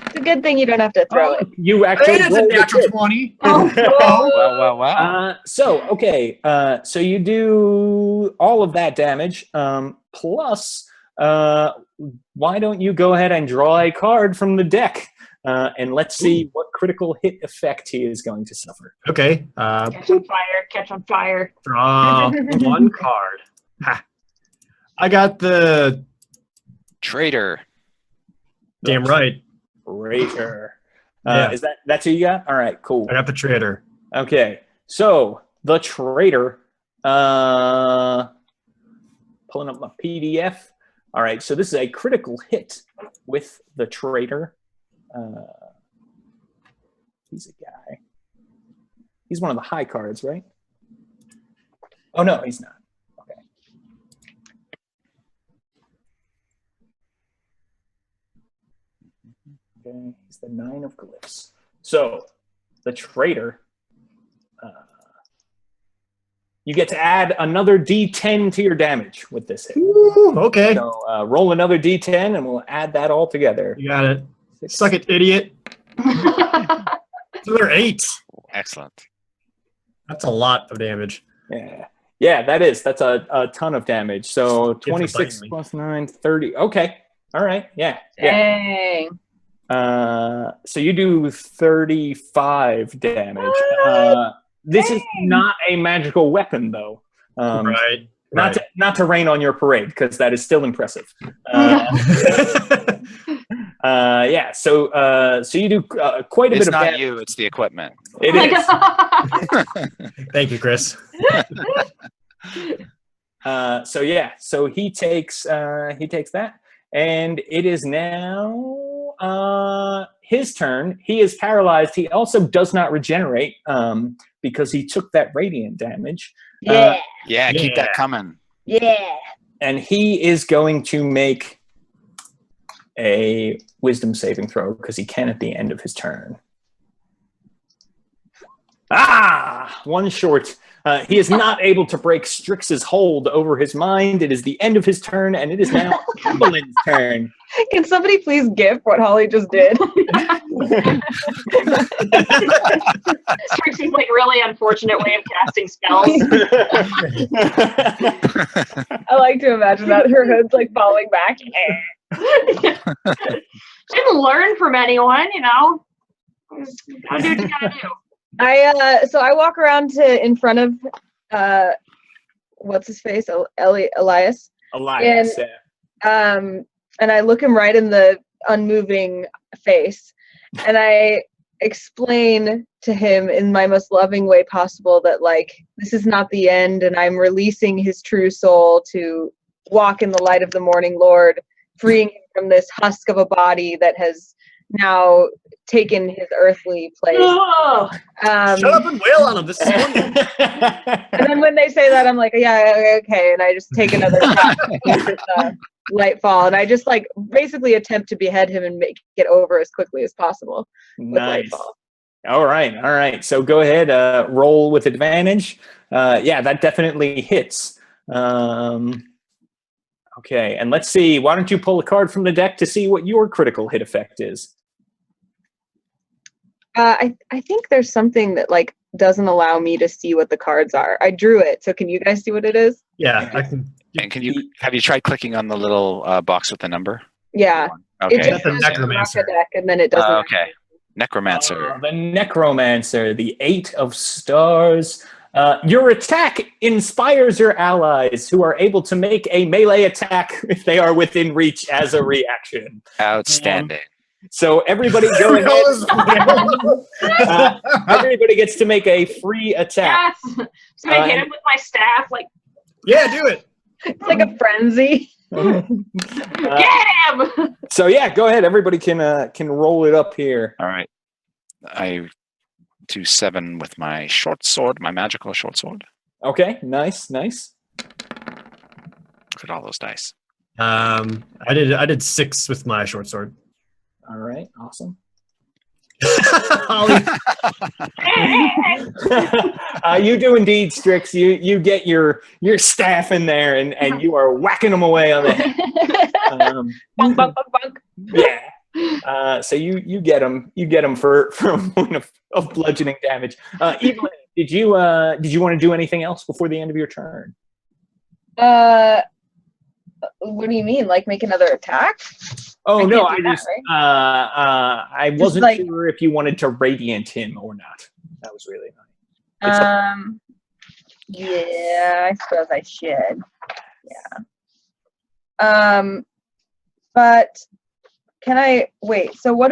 It's a good thing you don't have to throw it. You actually It's a rolled a natural crit. 20. Wow. So you do all of that damage. Plus, why don't you go ahead and draw a card from the deck, and let's see what critical hit effect he is going to suffer. Okay, Catch on fire. Catch on fire. draw one card. Ha. I got the Traitor. damn right. Traitor. Yeah. That's who you got? All right, cool. I got the traitor. Okay, so the traitor. Pulling up my PDF. All right, so this is a critical hit with the traitor. He's a guy. He's one of the high cards, right? Oh no, he's not. Okay. Okay, he's the 9 of glyphs. So the traitor. You get to add another D10 to your damage with this hit. Ooh, okay, So roll another D10 and we'll add that all together. you got it. Suck it, idiot. So they're 8. Excellent. That's a lot of damage. Yeah, that's a ton of damage. So Kids are 26 biting me. plus 9, 30. Okay. All right. Yeah. Dang. So you do 35 damage. This is not a magical weapon, though. Right. Not to rain on your parade, because that is still impressive. Yeah. So you do quite a It's bit of not damage. you, it's the equipment. It is. Thank you, Chris. So he takes that, and it is now his turn. He is paralyzed. He also does not regenerate because he took that radiant damage. Yeah. Yeah, keep Yeah. that coming. Yeah. And he is going to make a wisdom saving throw because he can at the end of his turn. One short. He is not able to break Strix's hold over his mind. It is the end of his turn, and it is now Evelyn's turn. Can somebody please gif what Holly just did? Strix seems like a really unfortunate way of casting spells. I like to imagine that her hood's like falling back. Didn't learn from anyone, you know. Just gotta do what you gotta do. So I walk around to in front of what's his face, Elias, Elias. and I look him right in the unmoving face, and I explain to him in my most loving way possible that like this is not the end, and I'm releasing his true soul to walk in the light of the morning Lord, freeing him from this husk of a body that has now taken his earthly place. Oh, Shut up and wail on him. This is wonderful. And then when they say that, I'm like, yeah, okay. And I just take another shot with light fall. And I just like basically attempt to behead him and make it over as quickly as possible with Nice. Lightfall. All right. So go ahead, roll with advantage. Yeah, that definitely hits. Okay, and let's see. Why don't you pull a card from the deck to see what your critical hit effect is? I think there's something that like doesn't allow me to see what the cards are. I drew it, so can you guys see what it is? Yeah, I can. And have you tried clicking on the little box with the number? Yeah. Okay. It just That's a says necromancer. rock a deck, and then it doesn't. Okay. Necromancer. The Necromancer, the 8 of stars. Your attack inspires your allies who are able to make a melee attack if they are within reach as a reaction. Outstanding. So everybody go ahead. Everybody gets to make a free attack. yes. So I hit him with my staff, like, Yeah, do it. It's like a frenzy. get him! So yeah, go ahead. Everybody can roll it up here. All right. I do 7 with my short sword, my magical short sword. Okay, nice. Look at all those dice. I did 6 with my short sword. All right, awesome. Holly. You do indeed, Strix. You get your staff in there, and you are whacking them away on the head. Bonk, bonk, bonk, bonk. Yeah. So you get them for a point of bludgeoning damage. Evelyn, did you want to do anything else before the end of your turn? What do you mean? Like make another attack? Oh no, can't do that, I wasn't like- sure if you wanted to radiant him or not. That was really nice. Yeah, I suppose I should. Yeah. But can I wait? So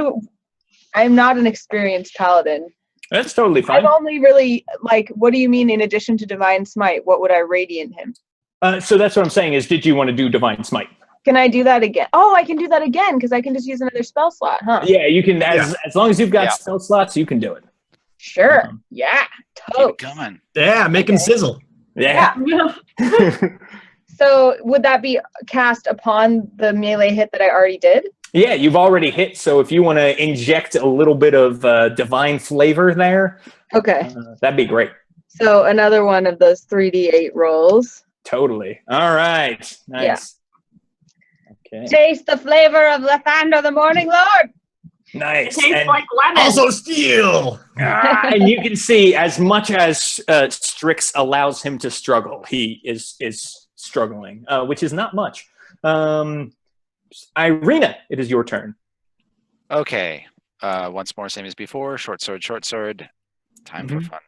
I'm not an experienced paladin. That's totally fine. I've only really what do you mean in addition to Divine Smite? What would I radiant him? So that's what I'm saying is, did you want to do Divine Smite? Can I do that again? Oh, I can do that again because I can just use another spell slot, huh? Yeah, you can. As long as you've got spell slots, you can do it. Sure. Yeah. Keep Totally. it going. Yeah, make him sizzle. Yeah. So would that be cast upon the melee hit that I already did? Yeah, you've already hit. So if you want to inject a little bit of divine flavor there, Okay. that'd be great. So another one of those 3d8 rolls. Totally. All right. Nice. Yeah. Okay. Taste the flavor of Lathander the Morning Lord. Nice. Tastes And, like lemon. Also steal. and you can see, as much as Strix allows him to struggle, he is struggling, which is not much. Irina, it is your turn. Okay. Once more, same as before. Short sword, short sword. Time for fun.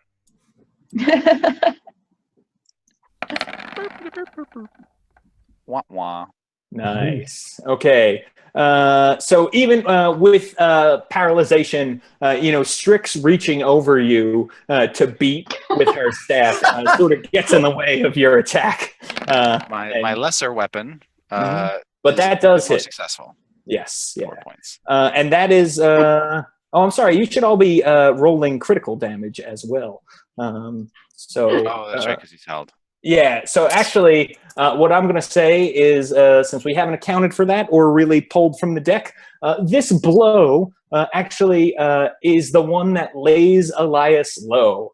Wah wah. Nice. Okay. So even with paralyzation, Strix reaching over you to beat with her staff sort of gets in the way of your attack. My lesser weapon. But is that does more hit. successful. Yes. Yeah. 4 points. And that is. I'm sorry. You should all be rolling critical damage as well. Oh, that's right, because he's held. Yeah, so actually, what I'm going to say is, since we haven't accounted for that or really pulled from the deck, this blow actually is the one that lays Elias low.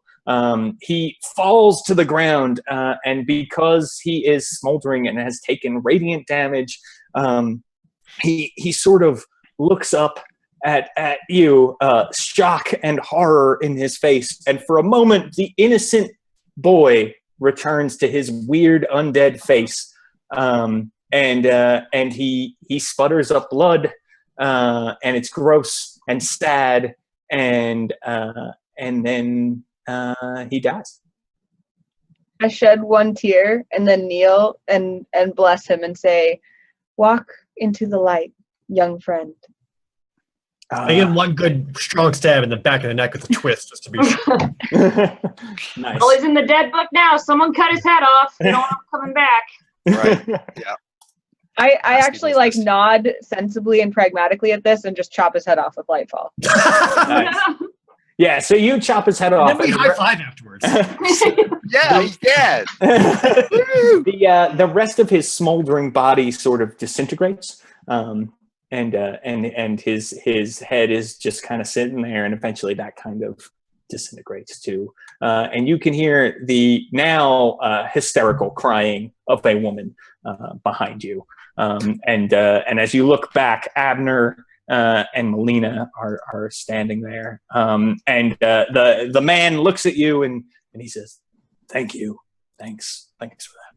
He falls to the ground, and because he is smoldering and has taken radiant damage, he sort of looks up at you, shock and horror in his face, and for a moment, the innocent boy returns to his weird undead face, and he sputters up blood, and it's gross and sad, and then he dies. I shed one tear and then kneel and bless him and say, "Walk into the light, young friend." I give him one good strong stab in the back of the neck with a twist, just to be sure. Nice. Well, he's in the dead book now. Someone cut his head off. They don't want him coming back. Right. Yeah. I actually business. nod sensibly and pragmatically at this and just chop his head off with Lightfall. Nice. Yeah, so you chop his head off. Then we high five afterwards. Yeah, he's dead. The rest of his smoldering body sort of disintegrates, and his head is just kind of sitting there, and eventually that kind of disintegrates too. And you can hear the now hysterical crying of a woman behind you. And as you look back, Abner and Melina are standing there. And the man looks at you and he says, "Thank you. Thanks for that."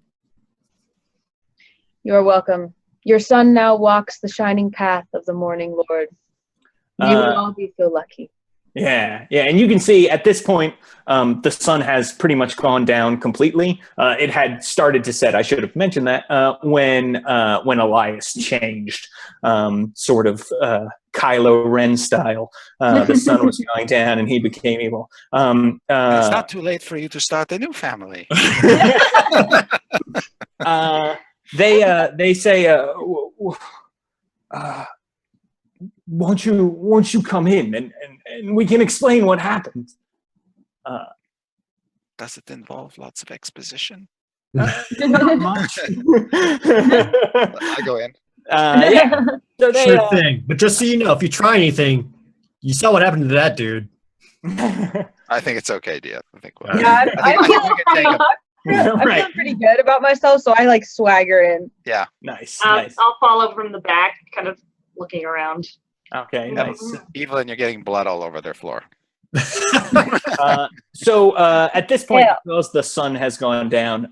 You are welcome. Your son now walks the shining path of the morning Lord. You will all be so lucky. Yeah, and you can see at this point, the sun has pretty much gone down completely. It had started to set. I should have mentioned that when Elias changed, sort of Kylo Ren style. The sun was going down, and he became evil. It's not too late for you to start a new family. They say, won't you come in and we can explain what happened? Does it involve lots of exposition? Not much. I go in. Yeah. So they, Sure thing. But just so you know, if you try anything, you saw what happened to that dude. I think it's okay, Dia. I think. Yeah, I think we can take him. I'm Right. feeling pretty good about myself, so I like swagger in. Yeah. Nice. I'll follow from the back, kind of looking around. Okay, Yep. nice. Evelyn, you're getting blood all over their floor. So at this point, Yeah. because the sun has gone down,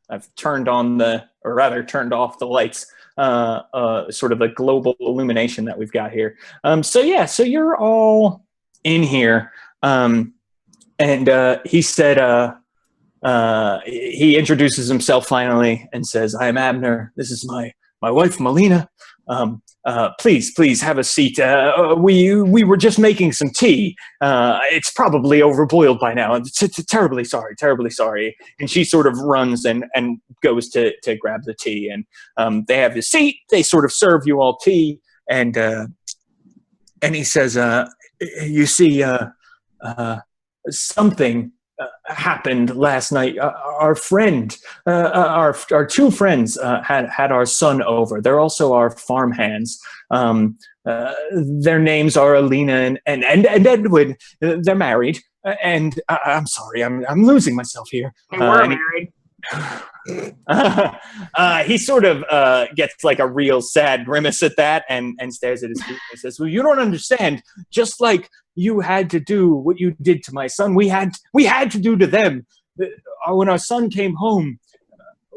I've turned off the lights, sort of the global illumination that we've got here. So you're all in here. And he said, he introduces himself finally and says, "I am Abner. This is my wife, Melina. Please have a seat. We were just making some tea. It's probably overboiled by now. Terribly sorry. And she sort of runs and goes to grab the tea. And they have his seat. They sort of serve you all tea. And he says, you see, something happened last night. Our friend, our two friends had our son over. They're also our farm hands. Their names are Alina and Edwin. They're married. And I'm sorry, I'm losing myself here. They were married. He sort of gets like a real sad grimace at that and stares at his feet and says, "Well, you don't understand. Just like you had to do what you did to my son, we had to do to them. When our son came home,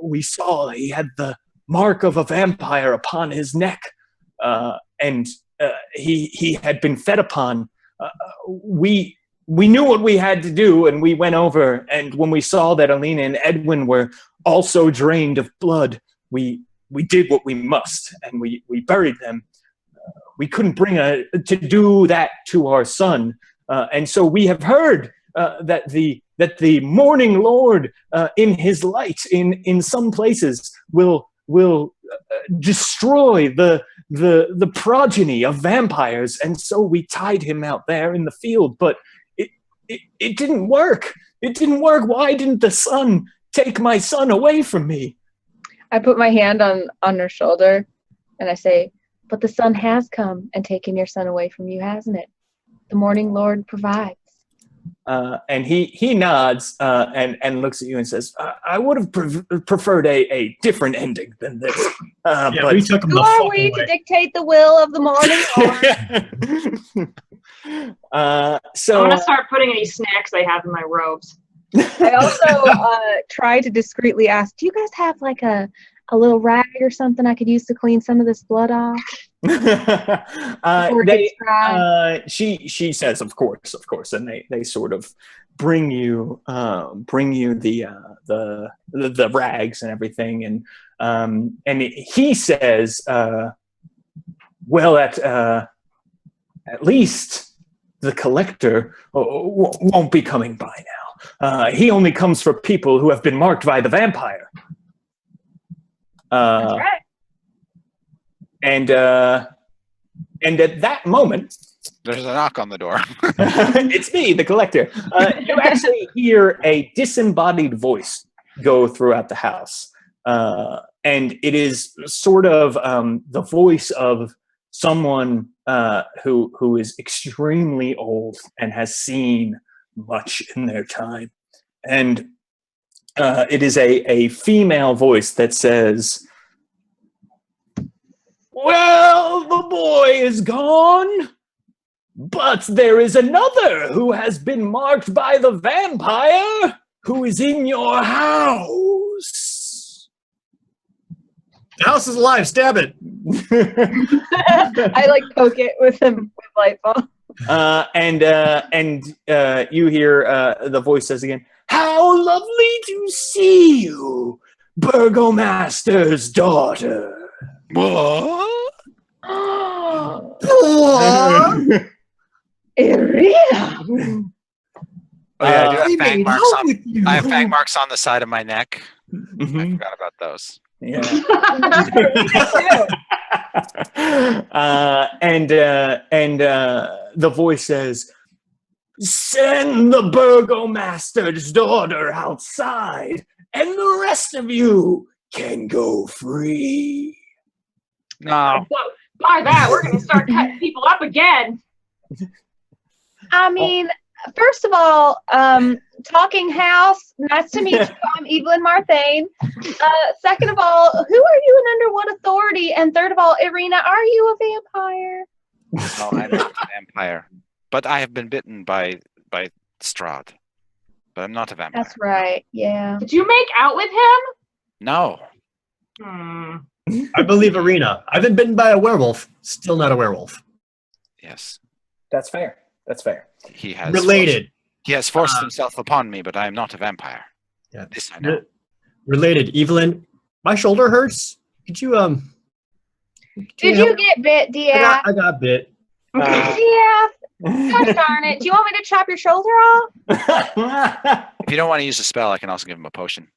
we saw he had the mark of a vampire upon his neck, and he had been fed upon. We knew what we had to do, and we went over, and when we saw that Alina and Edwin were also drained of blood, we did what we must, and we buried them. We couldn't bring to do that to our son, and so we have heard that the morning lord in his light in some places will destroy the progeny of vampires, and so we tied him out there in the field, but it didn't work. It didn't work. Why didn't the sun take my son away from me?" I put my hand on her shoulder and I say, "But the sun has come and taken your son away from you, hasn't it? The morning lord provides." And he nods and looks at you and says, "I would have preferred a different ending than this." Yeah, but we took him Who the are fuck we away. to dictate the will of the morning lord? So I'm gonna start putting any snacks I have in my robes. I also try to discreetly ask, "Do you guys have like a little rag or something I could use to clean some of this blood off?" Before it gets dry? She says, of course, and they sort of bring you the rags and everything, and he says, "Well, at least the collector won't be coming by now. He only comes for people who have been marked by the vampire." That's right. And at that moment, There's a knock on the door. it's me, the collector. You actually hear a disembodied voice go throughout the house. And it is sort of the voice of someone who is extremely old and has seen much in their time. And it is a female voice that says, "Well, the boy is gone, but there is another who has been marked by the vampire who is in your house." The house is alive. Stab it. I like poke it with light bulb. And you hear the voice says again, "How lovely to see you, Burgomaster's daughter." What? Irina! Oh yeah, I do I have fang made marks out on. with you. I have fang marks on the side of my neck. I Mhm. forgot about those. Yeah. And the voice says, "Send the Burgomaster's daughter outside and the rest of you can go free. No. By that, we're going to start cutting people up again. I mean, first of all, Talking House, nice to meet you. I'm Evelyn Marthane. Second of all, who are you and under what authority? And third of all, Irina, are you a vampire? No, I'm not a vampire. But I have been bitten by Strahd. But I'm not a vampire. That's right, yeah. Did you make out with him? No. I believe Irina. I've been bitten by a werewolf. Still not a werewolf. Yes. That's fair. That's fair. He has Related. He has forced himself upon me, but I am not a vampire. Yeah. This I know. Related. Evelyn, my shoulder hurts. Could you Did you get bit, Diaz? I got bit. Diaz? Gosh darn it. Do you want me to chop your shoulder off? If you don't want to use a spell, I can also give him a potion.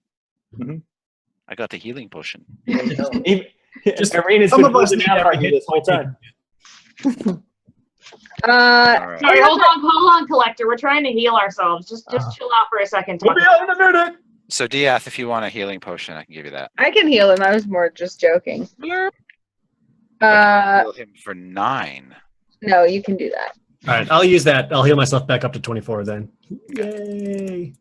Mhm. I got the healing potion. Just Irina's some been of us losing need out every on you hit this whole point time. All right. Sorry, hold on, Collector. We're trying to heal ourselves. Just chill out for a second. We'll be out in a minute. So, Diath, if you want a healing potion, I can give you that. I can heal him. I was more just joking. I can heal him for 9. No, you can do that. All right, I'll use that. I'll heal myself back up to 24 then. Yay.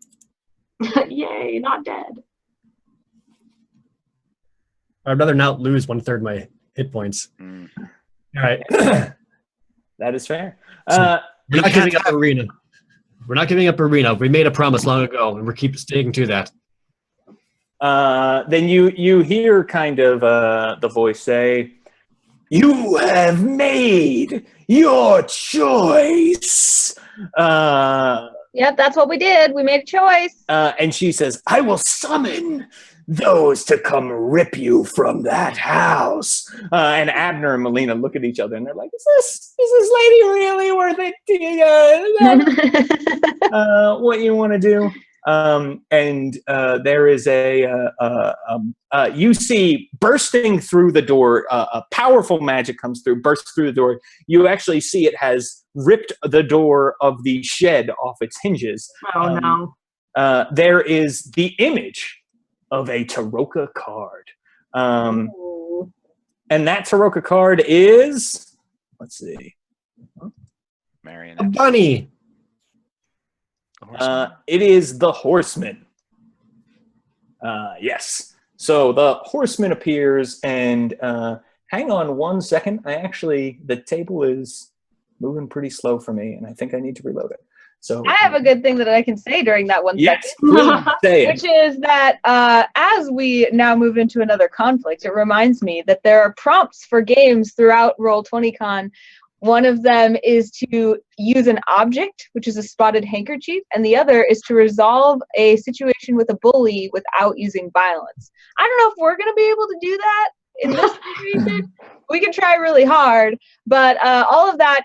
Yay, not dead. I'd rather not lose 1/3 my hit points. Mm. All right. That is fair. We're not giving up Arena. We're not giving up Arena. We made a promise long ago, and we're keep sticking to that. Then you hear kind of the voice say, "You have made your choice." Yep, that's what we did. We made a choice. And she says, "I will summon those to come rip you from that house." And Abner and Melina look at each other and they're like, is this lady really worth it to you? What you want to do? And there is you see bursting through the door, a powerful magic comes through, bursts through the door. You actually see it has ripped the door of the shed off its hinges. Oh, no. There is the image of a Taroka card. And that Taroka card is, let's see. A Marionette. bunny. It is the Horseman. Yes. So the Horseman appears and hang on 1 second. The table is moving pretty slow for me and I think I need to reload it. So I have a good thing that I can say during that 1 second. yes, please say it. Which is that as we now move into another conflict, it reminds me that there are prompts for games throughout Roll20CON. One of them is to use an object, which is a spotted handkerchief, and the other is to resolve a situation with a bully without using violence. I don't know if we're going to be able to do that in this situation. We can try really hard, but all of that